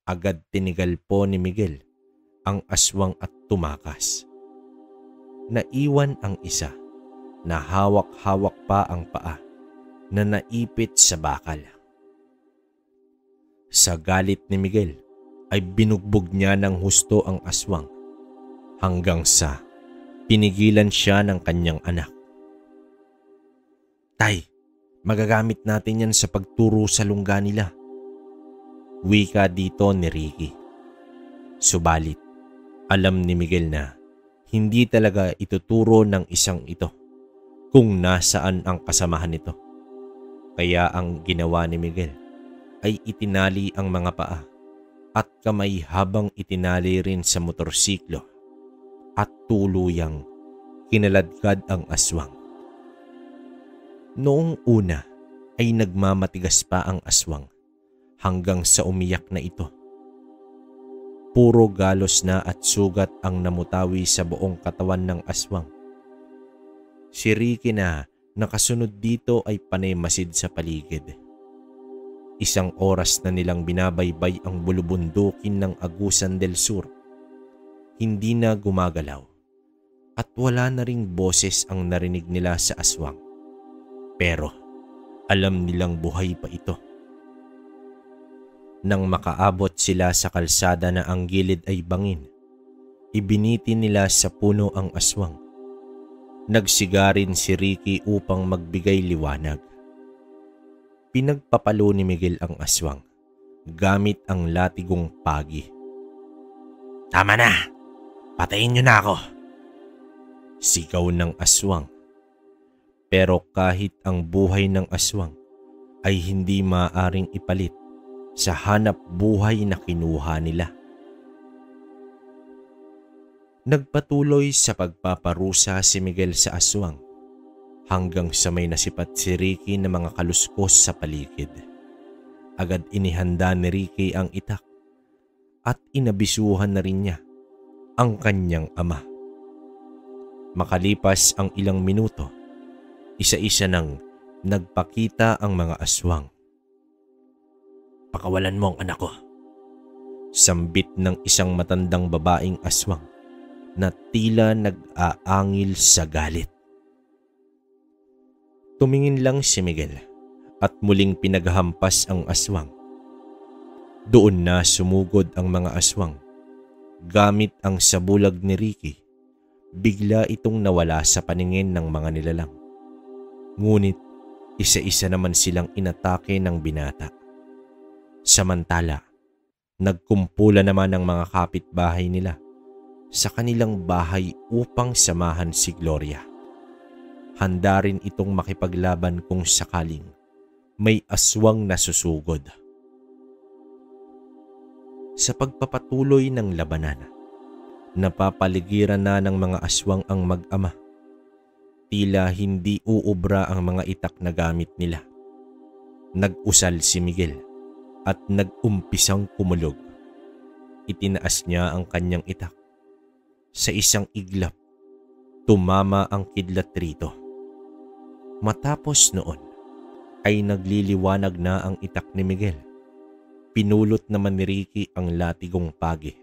Agad tinigal po ni Miguel ang aswang at tumakas. Naiwan ang isa na hawak-hawak pa ang paa na naipit sa bakal. Sa galit ni Miguel ay binugbog niya ng husto ang aswang hanggang sa pinigilan siya ng kanyang anak. "Tay, magagamit natin yan sa pagturo sa lungga nila," wika dito ni Ricky. Subalit, alam ni Miguel na hindi talaga ituturo ng isang ito kung nasaan ang kasamahan nito. Kaya ang ginawa ni Miguel ay itinali ang mga paa at kamay habang itinali rin sa motorsiklo at tuluyang kinaladkad ang aswang. Noong una ay nagmamatigas pa ang aswang hanggang sa umiyak na ito. Puro galos na at sugat ang namutawi sa buong katawan ng aswang. Si Ricky na nakasunod dito ay panay masid sa paligid. 1 oras na nilang binabaybay ang bulubundukin ng Agusan del Sur. Hindi na gumagalaw at wala na ring boses ang narinig nila sa aswang. Pero alam nilang buhay pa ito. Nang makaabot sila sa kalsada na ang gilid ay bangin, ibiniti nila sa puno ang aswang. Nagsigarin si Ricky upang magbigay liwanag. Pinagpapalo ni Miguel ang aswang gamit ang latigong pagi. "Tama na! Patayin niyo na ako!" sigaw ng aswang. Pero kahit ang buhay ng aswang ay hindi maaaring ipalit sa hanap buhay na kinuha nila. Nagpatuloy sa pagpaparusa si Miguel sa aswang hanggang sa may nasipat si Ricky na mga kaluskos sa paligid. Agad inihanda ni Ricky ang itak at inabisuhan na rin niya ang kanyang ama. Makalipas ang ilang minuto, isa-isa nang nagpakita ang mga aswang. "Pakawalan mo ang anak ko," sambit ng isang matandang babaeng aswang na tila nag-aangil sa galit. Tumingin lang si Miguel at muling pinaghampas ang aswang. Doon na sumugod ang mga aswang. Gamit ang sabulag ni Ricky, bigla itong nawala sa paningin ng mga nilalang. Ngunit isa-isa naman silang inatake ng binata. Samantala, nagkumpula naman ang mga kapitbahay nila sa kanilang bahay upang samahan si Gloria. Handa rin itong makipaglaban kung sakaling may aswang na susugod. Sa pagpapatuloy ng labanan, napapaligiran na ng mga aswang ang mag-ama. Tila hindi uubra ang mga itak na gamit nila. Nag-usal si Miguel at nag-umpisang kumulog. Itinaas niya ang kanyang itak. Sa isang iglap, tumama ang kidlat rito. Matapos noon, ay nagliliwanag na ang itak ni Miguel. Pinulot naman ni Ricky ang latigong pagi.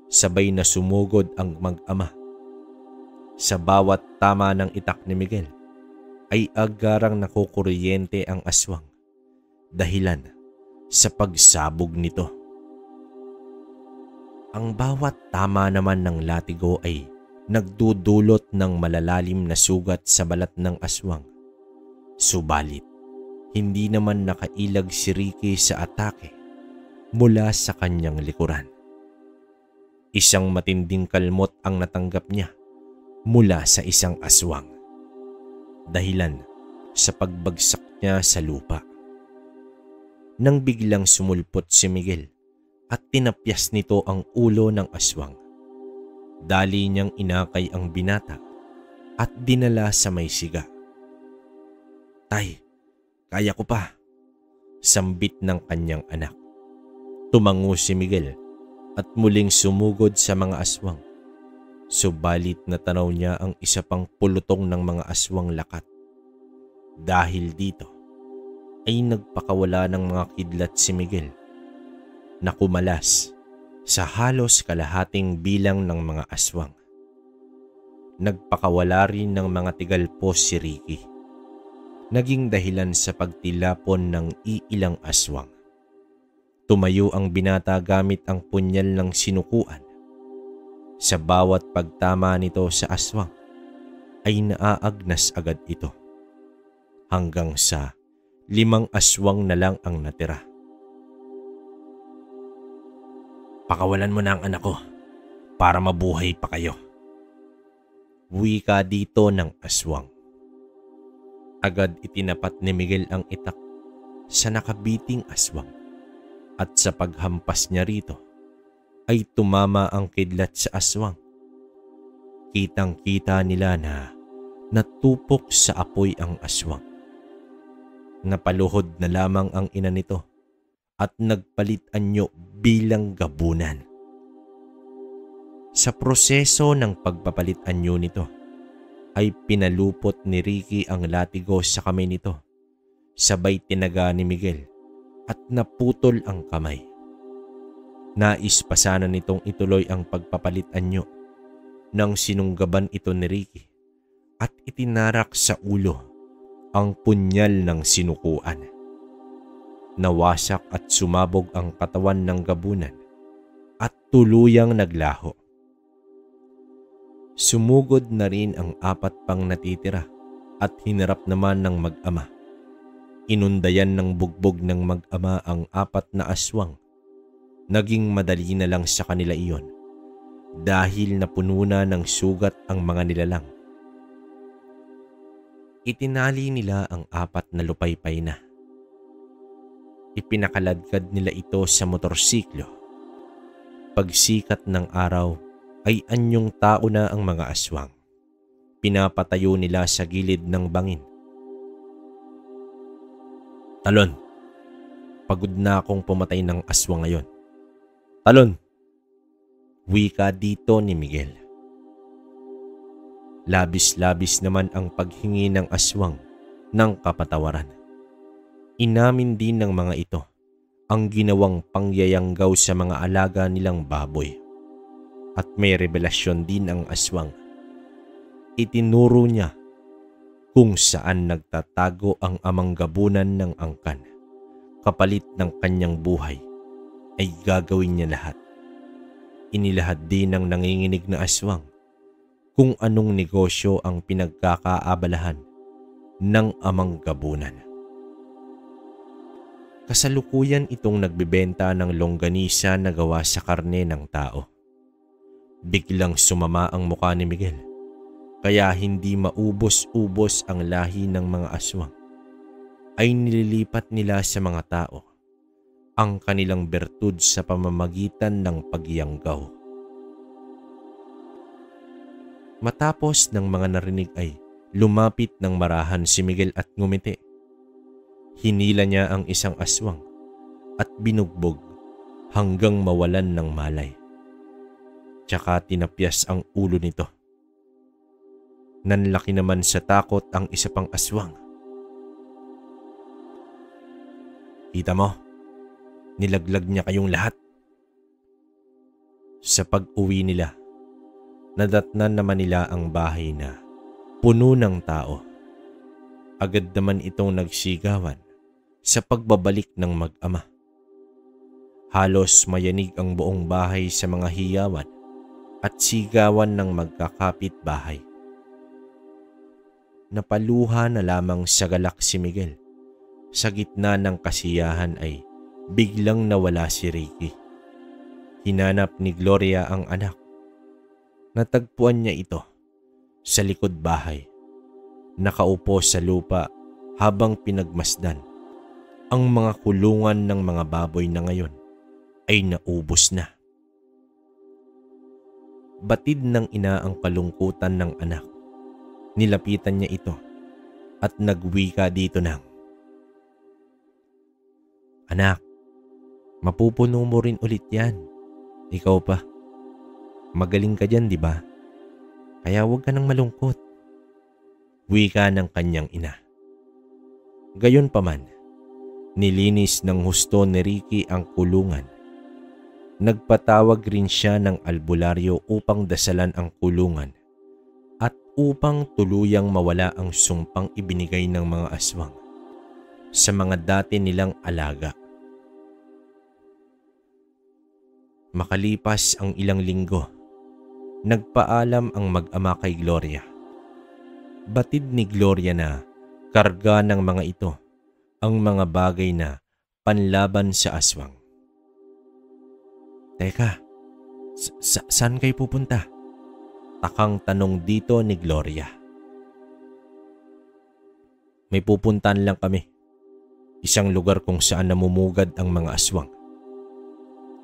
Sabay na sumugod ang mag-ama. Sa bawat tama ng itak ni Miguel, ay agarang nakukuryente ang aswang. Dahilan sa pagsabog nito. Ang bawat tama naman ng latigo ay nagdudulot ng malalalim na sugat sa balat ng aswang. Subalit, hindi naman nakailag si Ricky sa atake mula sa kanyang likuran. Isang matinding kalmot ang natanggap niya mula sa isang aswang. Dahilan sa pagbagsak niya sa lupa. Nang biglang sumulpot si Miguel at tinapyas nito ang ulo ng aswang. Dali niyang inakay ang binata at dinala sa may siga. "Tay, kaya ko pa," sambit ng kanyang anak. Tumango si Miguel at muling sumugod sa mga aswang. Subalit natanaw niya ang isa pang pulutong ng mga aswang lakat. Dahil dito ay nagpakawala ng mga kidlat si Miguel na kumalas sa halos kalahating bilang ng mga aswang. Nagpakawala rin ng mga tigalpos si Ricky. Naging dahilan sa pagtilapon ng iilang aswang. Tumayo ang binata gamit ang punyal ng sinukuan. Sa bawat pagtama nito sa aswang ay naaagnas agad ito. Hanggang sa 5 aswang na lang ang natira. "Pakawalan mo na ang anak ko para mabuhay pa kayo," wika dito ng aswang. Agad itinapat ni Miguel ang itak sa nakabiting aswang at sa paghampas niya rito ay tumama ang kidlat sa aswang. Kitang-kita nila na natupok sa apoy ang aswang. Napaluhod na lamang ang ina nito at nagpalit anyo bilang gabunan. Sa proseso ng pagpapalit anyo nito ay pinalupot ni Ricky ang latigo sa kamay nito. Sabay tinaga ni Miguel at naputol ang kamay. Nais pa sana nitong ituloy ang pagpapalit anyo nang sinunggaban ito ni Ricky at itinarak sa ulo ang punyal ng sinukuan. Nawasak at sumabog ang katawan ng gabunan at tuluyang naglaho. Sumugod na rin ang 4 pang natitira at hinarap naman ng mag-ama. Inundayan ng bugbog ng mag-ama ang 4 na aswang. Naging madali na lang sa kanila iyon dahil napuno na ng sugat ang mga nilalang. Itinali nila ang 4 na lupaypay na. Ipinakaladkad nila ito sa motorsiklo. Pagsikat ng araw ay anyong tao na ang mga aswang. Pinapatayo nila sa gilid ng bangin. "Talon, pagod na akong pumatay ng aswang ngayon. Talon!" wika dito ni Miguel. Labis-labis naman ang paghingi ng aswang ng kapatawaran. Inamin din ng mga ito ang ginawang pangyayanggaw sa mga alaga nilang baboy. At may revelasyon din ang aswang. Itinuro niya kung saan nagtatago ang amang gabunan ng angkan. Kapalit ng kanyang buhay ay gagawin niya lahat. Inilahad din ng nanginginig na aswang kung anong negosyo ang pinagkakaabalahan ng amang gabunan. Kasalukuyan itong nagbebenta ng longganisa na gawa sa karne ng tao. Biglang sumama ang mukha ni Miguel, kaya hindi maubos-ubos ang lahi ng mga aswang. Ay nililipat nila sa mga tao ang kanilang bertud sa pamamagitan ng pagyanggaw. Matapos ng mga narinig ay lumapit ng marahan si Miguel at ngumiti. Hinila niya ang isang aswang at binugbog hanggang mawalan ng malay. Tsaka tinapyas ang ulo nito. Nanlaki naman sa takot ang isa pang aswang. Kita mo, nilaglag niya kayong lahat. Sa pag-uwi nila, nadatnan naman nila ang bahay na puno ng tao. Agad naman itong nagsigawan sa pagbabalik ng mag-ama. Halos mayanig ang buong bahay sa mga hiyawan at sigawan ng magkakapit bahay. Napaluha na lamang sa galak si Miguel. Sa gitna ng kasiyahan ay biglang nawala si Ricky. Hinanap ni Gloria ang anak. Natagpuan niya ito sa likod bahay. Nakaupo sa lupa habang pinagmasdan. Ang mga kulungan ng mga baboy na ngayon ay naubos na. Batid ng ina ang kalungkutan ng anak. Nilapitan niya ito at nagwika dito ng, "Anak, mapupuno mo rin ulit yan. Ikaw pa. Magaling ka dyan, di ba? Kaya huwag ka nang malungkot." Wika ng kanyang ina. Gayon paman, nilinis ng husto ni Ricky ang kulungan. Nagpatawag rin siya ng albularyo upang dasalan ang kulungan at upang tuluyang mawala ang sumpang ibinigay ng mga aswang sa mga dati nilang alaga. Makalipas ang ilang linggo, nagpaalam ang mag-ama kay Gloria. Batid ni Gloria na karga ng mga ito ang mga bagay na panlaban sa aswang. "Teka, saan kayo pupunta?" Takang tanong dito ni Gloria. "May pupuntahan lang kami. Isang lugar kung saan namumugad ang mga aswang."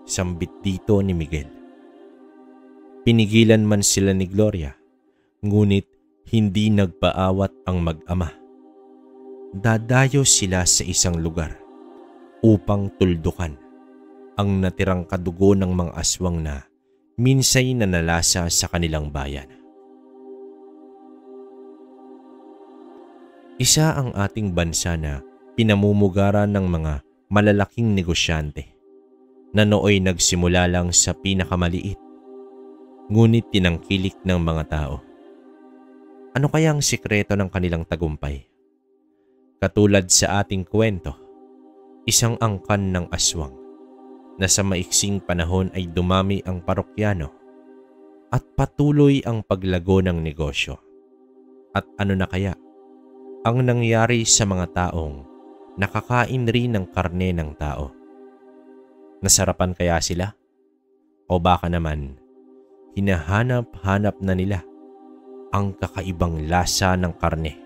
Sambit dito ni Miguel. Pinigilan man sila ni Gloria, ngunit hindi nagpaawat ang mag-ama. Dadayo sila sa isang lugar upang tuldukan ang natirang kadugo ng mga aswang na minsay nanalasa sa kanilang bayan. Isa ang ating bansa na pinamumugaran ng mga malalaking negosyante na nooy nagsimula lang sa pinakamaliit, ngunit tinangkilik ng mga tao. Ano kaya ang sikreto ng kanilang tagumpay? Katulad sa ating kwento, isang angkan ng aswang na sa maiksing panahon ay dumami ang parokyano at patuloy ang paglago ng negosyo. At ano na kaya ang nangyari sa mga taong nakakain rin ng karne ng tao? Nasarapan kaya sila? O baka naman, hinahanap-hanap na nila ang kakaibang lasa ng karne?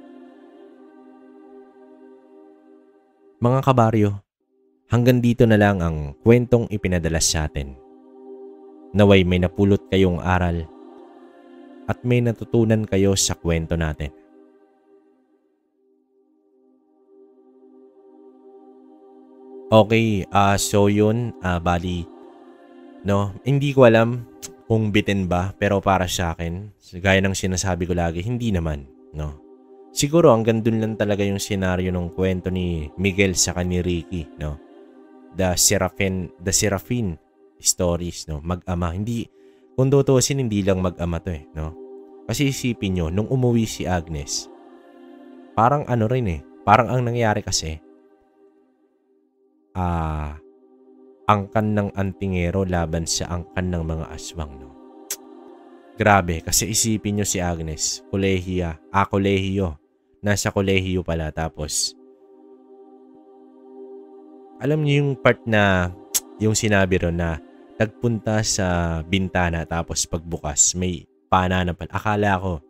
Mga kabaryo, hanggang dito na lang ang kwentong ipinadala sa atin. Naway may napulot kayong aral at may natutunan kayo sa kwento natin. Okay, so yun, bali, no, hindi ko alam kung bitin ba, pero para sa akin, gaya ng sinasabi ko lagi, hindi naman, no. Siguro hanggang dun lang talaga yung senaryo ng kwento ni Miguel sa ni Ricky, no. The Serafin stories, no, mag-ama. Hindi, kung tutuusin, hindi lang mag-ama to no. Kasi isipin nyo, nung umuwi si Agnes, parang ano rin parang ang nangyari kasi, angkan ng antingero laban sa angkan ng mga aswang, no. Grabe, kasi isipin nyo si Agnes, kolehiyo. Nasa kolehiyo pala, tapos alam niyo yung part na yung sinabi ron na nagpunta sa bintana tapos pagbukas may pana na pala. Akala ko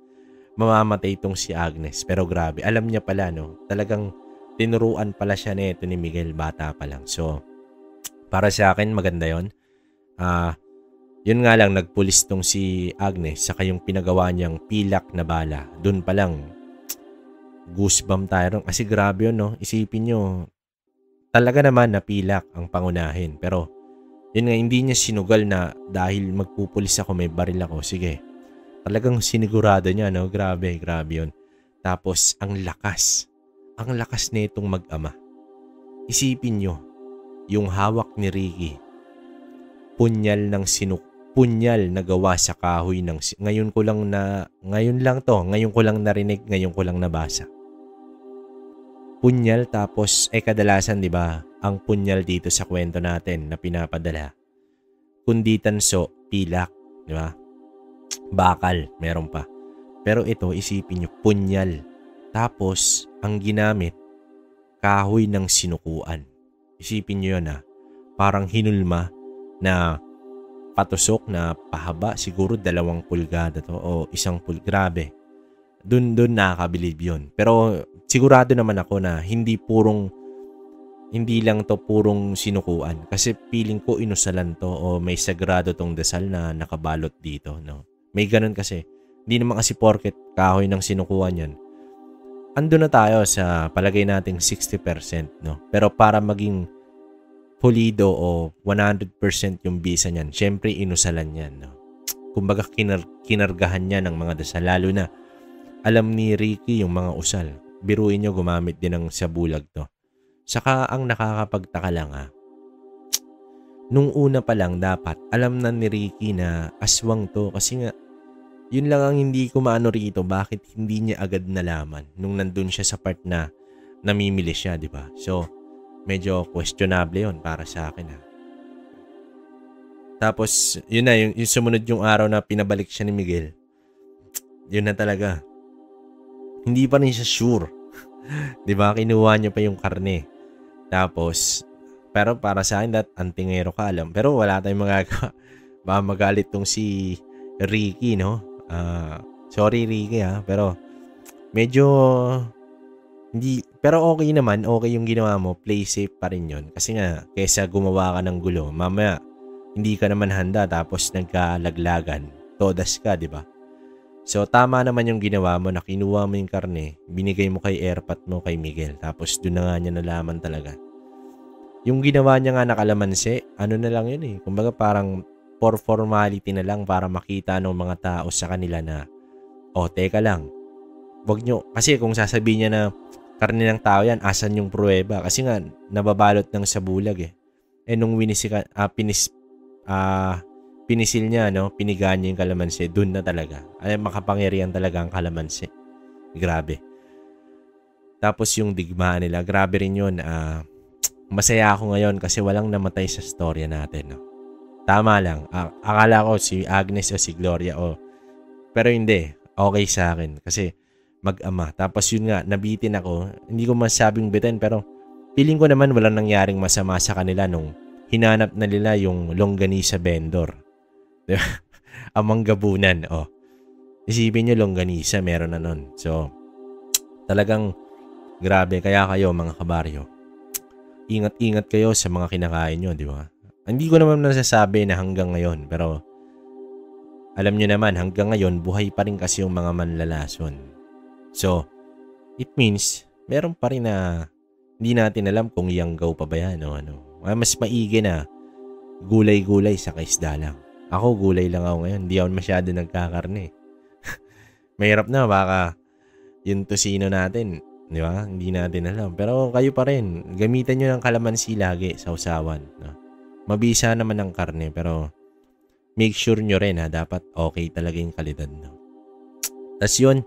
mamamatay itong si Agnes, pero grabe, alam niya pala, no. Talagang tinuruan pala siya nito ni Miguel, bata pa lang. So Para sa akin, maganda yon. Yun nga lang, nagpulis tong si Agnes, saka yung pinagawa niyang pilak na bala. Doon pa lang, goosebump tayo ron. Kasi grabe yun, no? Isipin nyo, talaga naman na pilak ang pangunahin. Pero, yun nga, hindi niya sinugal na dahil magpupulis ako, may baril ako. Sige, talagang sinigurado niya, no? Grabe yun. Tapos, ang lakas nitong mag-ama. Isipin nyo, yung hawak ni Ricky, punyal na gawa sa kahoy ng ngayon ko lang narinig, ngayon ko lang nabasa. Punyal, tapos kadalasan 'di ba, ang punyal dito sa kwento natin na pinapadala, kundi tanso, pilak, 'di ba? Bakal, meron pa. Pero ito, isipin niyo, punyal. Tapos ang ginamit, kahoy ng sinukuan. Isipin niyo 'yon, parang hinulma na patusok na pahaba, siguro 2 pulgada to o 1 grabe. Doon nakakabilib yun. Pero sigurado naman ako na hindi lang to purong sinukuan. Kasi feeling ko inusalan to o may sagrado tong dasal na nakabalot dito. No? May ganun kasi. Hindi naman kasi porket kahoy ng sinukuan yan. Ando na tayo sa palagay nating 60%. No? Pero para maging pulido o 100% yung bisa niyan, syempre inusalan yan. No? Kumbaga kinargahan niya ng mga dasal, lalo na alam ni Ricky yung mga usal. Biruin nyo, gumamit din ng sabulag to. Saka ang nakakapagtaka lang nung una pa lang dapat alam na ni Ricky na aswang to, kasi nga yun lang ang hindi ko maano rito, bakit hindi niya agad nalaman nung nandun siya sa part na namimili siya, di ba? So medyo questionable yun para sa akin. Tapos, yun na, yung sumunod yung araw na pinabalik siya ni Miguel. Yun na talaga. Hindi pa rin siya sure. Diba? Kinuha niya pa yung karne. Tapos, pero para sa akin, antingero ka, alam. Pero wala tayong magagawa. Baka magalit tong si Ricky, no? Sorry, Ricky, pero medyo hindi, pero okay naman, okay yung ginawa mo, play safe pa rin yun. Kasi nga, kesa gumawa ka ng gulo, mamaya, hindi ka naman handa, tapos nagkalaglagan, todas ka, di ba? So, tama naman yung ginawa mo, na kinuha mo yung karne, binigay mo kay airpat mo, kay Miguel, tapos doon na nga niya nalaman talaga. Yung ginawa niya nga nakalamansi, ano na lang yun kumbaga parang for formality na lang para makita ng mga tao sa kanila na, teka lang, wag nyo, kasi kung sasabihin niya na karne ng tao yan, asan yung pruweba? Kasi nga, nababalot ng sabulag nung pinisil niya, no? Pinigaan niya yung kalamansi, dun na talaga. Ay, makapangyarihan talaga ang kalamansi. Grabe. Tapos yung digmaan nila, grabe rin yun. Masaya ako ngayon kasi walang namatay sa storya natin, no? Tama lang. Akala ko si Agnes o si Gloria pero hindi. Okay sa akin kasi mag-ama. Tapos yun nga, nabitin ako. Hindi ko masabing bitin, pero feeling ko naman walang nangyaring masama sa kanila nung hinanap na nila yung longganisa vendor. Diba? Amang gabunan. Isipin nyo, longganisa, meron na nun. So, talagang grabe. Kaya kayo, mga kabaryo, ingat-ingat kayo sa mga kinakain nyo, di ba? Hindi ko naman nasasabi na hanggang ngayon, pero alam nyo naman, hanggang ngayon, buhay pa rin kasi yung mga manlalason. So, it means, meron pa rin na hindi natin alam kung yanggaw pa ba yan o ano. Mas maigi na gulay-gulay sa isda lang. Ako, gulay lang ako ngayon. Hindi ako masyado nagkakarne. Mahirap na, baka yung tosino natin, di ba? Hindi natin alam. Pero kayo pa rin, gamitan nyo ng kalamansi lagi sa usawan. No? Mabisa naman ang karne, pero make sure nyo rin dapat okay talaga yung kalidad. No? Tas yun,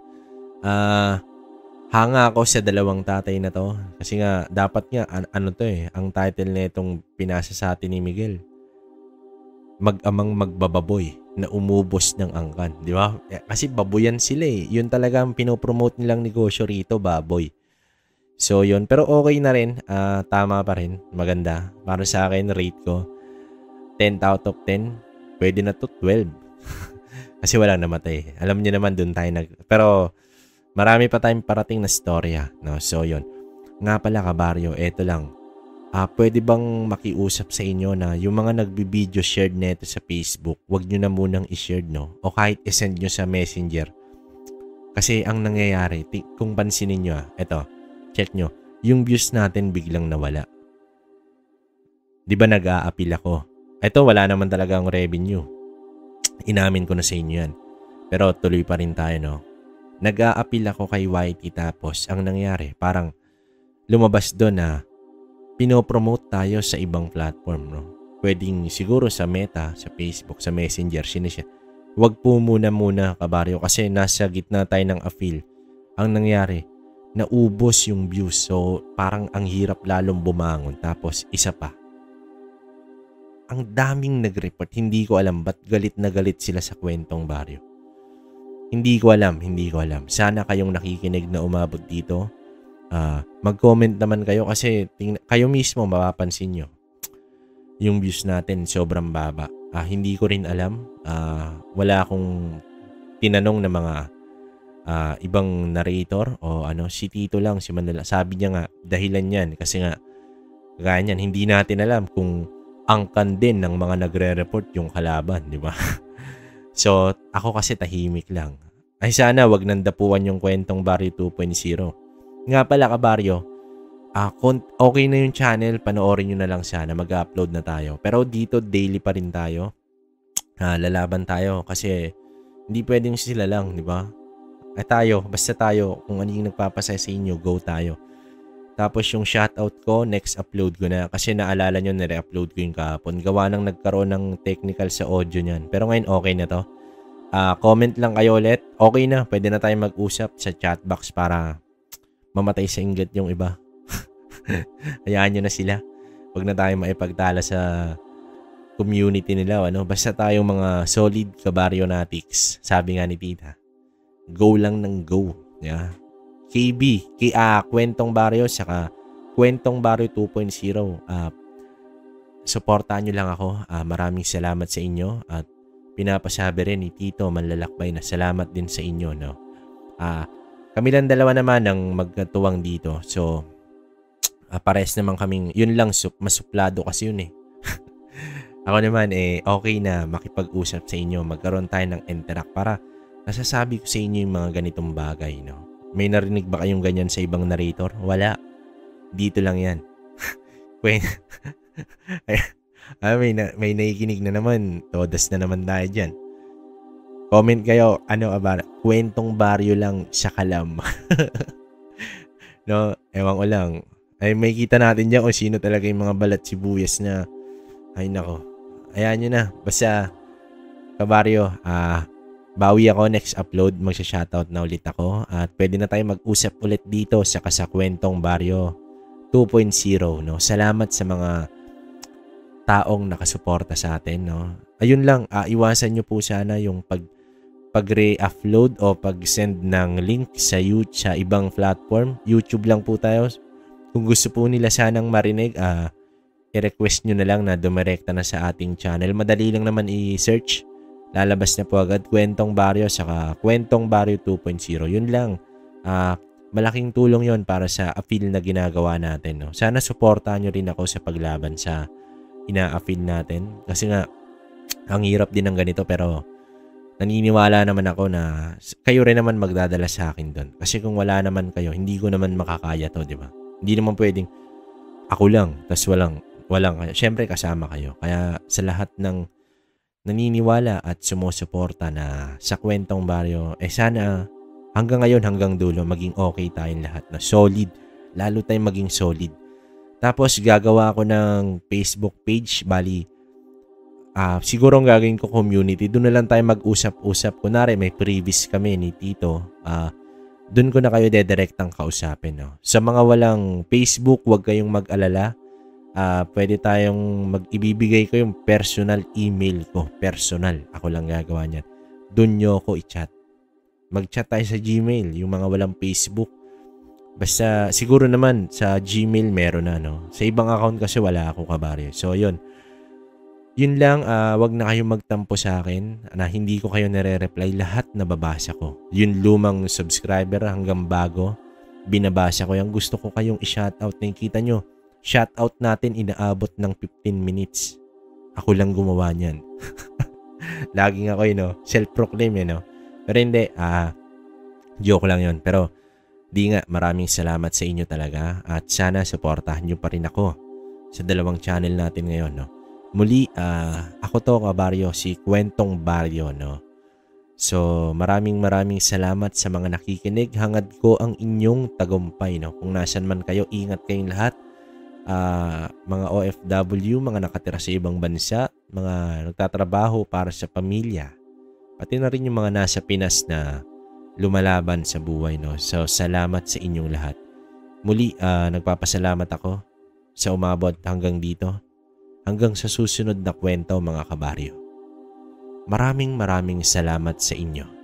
hanga ako sa dalawang tatay na to. Kasi nga, dapat nga, ang title na itong pinasa sa atin ni Miguel. Mag-amang magbababoy na umubos ng angkan. Di ba? Kasi baboyan sila Yun talaga ang pinopromote nilang negosyo rito, baboy. So, yun. Pero okay na rin. Tama pa rin. Maganda. Para sa akin, rate ko 10 out of 10. Pwede na to 12. Kasi walang namatay. Alam niyo naman, dun tayo Pero, marami pa tayong parating na storya. No? So, yun. Nga pala, kabaryo, eto lang. Pwede bang makiusap sa inyo na yung mga nagbi-video shared neto sa Facebook, wag nyo na munang i-share, no? O kahit i-send nyo sa Messenger. Kasi ang nangyayari, kung pansinin nyo, eto, check nyo, yung views natin biglang nawala. Di ba nag-a-appeal ako? Eto, wala naman talagang revenue. Inamin ko na sa inyo yan. Pero tuloy pa rin tayo, no? Nag-a-appeal ako kay YT tapos ang nangyari, parang lumabas doon na pinopromote tayo sa ibang platform, no? Pwedeng siguro sa Meta, sa Facebook, sa Messenger, siya. Wag po muna kabaryo kasi nasa gitna tayo ng appeal. Ang nangyari, naubos yung views. So parang ang hirap lalong bumangon. Tapos isa pa, ang daming nag-report. Hindi ko alam ba't galit na galit sila sa Kwentong Baryo. Hindi ko alam. Sana kayong nakikinig na umabot dito. Mag-comment naman kayo kasi kayo mismo mapapansin nyo yung views natin sobrang baba. Hindi ko rin alam. Wala akong tinanong na mga ibang narrator o si Tito lang, si Manila. Sabi niya nga dahilan yan kasi nga ganyan, hindi natin alam kung angkan din ng mga nagre-report yung kalaban, di ba? So ako kasi tahimik lang. Ay sana wag nandapuan yung Kwentong Baryo 2.0. Nga pala kabaryo, okay na yung channel, panoorin nyo na lang sana, mag-upload na tayo. Pero dito daily pa rin tayo, lalaban tayo kasi hindi pwedeng sila lang, di ba? Basta tayo, kung ano yung nagpapasaya sa inyo, go tayo. Tapos yung shoutout ko, next upload ko na kasi naalala nyo, nire-upload ko yung kahapon. Gawa nang nagkaroon ng technical sa audio nyan. Pero ngayon okay na to. Comment lang kayo ulit. Okay na, pwede na tayo mag-usap sa chat box para mamatay sa inggit yung iba. Hayaan nyo na sila. Huwag na tayo maipagtala sa community nila. Basta tayong mga solid kabaryonatics. Sabi nga ni Tita. Go lang ng go. Yeah. KB, Kwentong Baryo, saka Kwentong Baryo 2.0. Supportahan nyo lang ako. Maraming salamat sa inyo. At pinapasabi rin ni Tito Manlalakbay na salamat din sa inyo. No? Kami lang dalawa naman ang magkatuwang dito. So, pares naman kaming, yun lang, masuplado kasi yun eh. Ako naman okay na makipag-usap sa inyo. Magkaroon tayo ng interact para nasasabi ko sa inyo yung mga ganitong bagay. No? May narinig ba kayong ganyan sa ibang narrator? Wala. Dito lang yan. May nakikinig na naman. Todas na naman tayo dyan. Comment kayo, Kwentong Baryo lang sa kalam. No, ewan ko lang. Ay, may kita natin dyan kung sino talaga yung mga balat sibuyas na, ay nako. Ayan nyo na. Basta, kabaryo, bawi ako next upload. Magsha-shoutout na ulit ako. At pwede na tayo mag-usap ulit dito sa Kwentong Baryo 2.0. No? Salamat sa mga taong nakasuporta sa atin. No? Ayun lang, iwasan nyo po sana yung pag-re-upload o pag-send ng link sa ibang platform. YouTube lang po tayo. Kung gusto po nila sanang marinig, i-request nyo na lang na dumirekta na sa ating channel. Madali lang naman i-search. Lalabas na po agad Kwentong Baryo saka Kwentong Baryo 2.0. Yun lang. Malaking tulong yon para sa appeal na ginagawa natin. No? Sana supportahan nyo rin ako sa paglaban sa ina-appeal natin. Kasi nga, ang hirap din ng ganito pero naniniwala naman ako na kayo rin naman magdadala sa akin doon. Kasi kung wala naman kayo, hindi ko naman makakaya to, di ba? Hindi naman pwedeng ako lang, tas walang kayo. Siyempre kasama kayo. Kaya sa lahat ng naniniwala at sumusuporta na sa Kwentong Baryo, sana hanggang ngayon, hanggang dulo, maging okay tayong lahat na solid. Lalo tayong maging solid. Tapos gagawa ako ng Facebook page, bali, siguro ang gagawin ko community. Doon na lang tayo mag-usap-usap. Kunwari, may previous kami ni Tito. Doon ko na kayo dedirektang kausapin. No? Sa mga walang Facebook, huwag kayong mag-alala. Pwede tayong ibibigay ko yung personal email ko. Personal. Ako lang gagawa niyan. Doon nyo ako i-chat. Mag-chat tayo sa Gmail. Yung mga walang Facebook. Basta, siguro naman sa Gmail meron na. No? Sa ibang account kasi wala ako kabaryo. So, yun. Yun lang, wag na kayong magtampo sa akin na hindi ko kayo nare-reply. Lahat nababasa ko. Yun lumang subscriber hanggang bago, binabasa ko. Yung gusto ko kayong i-shoutout na kita nyo. shoutout natin inaabot ng 15 minutes. Ako lang gumawa niyan. Laging ako self-proclaim Pero hindi, joke lang yun. Pero di nga, maraming salamat sa inyo talaga at sana supportahan nyo pa rin ako sa dalawang channel natin ngayon. Muli, ako to kabaryo, si Kwentong Baryo. So maraming salamat sa mga nakikinig. Hangad ko ang inyong tagumpay. Kung nasan man kayo, ingat kayong lahat. Mga OFW, mga nakatira sa ibang bansa, mga nagtatrabaho para sa pamilya, pati na rin yung mga nasa Pinas na lumalaban sa buhay. So salamat sa inyong lahat. Muli, nagpapasalamat ako sa umabot hanggang dito, hanggang sa susunod na kwento mga kabaryo. Maraming salamat sa inyo.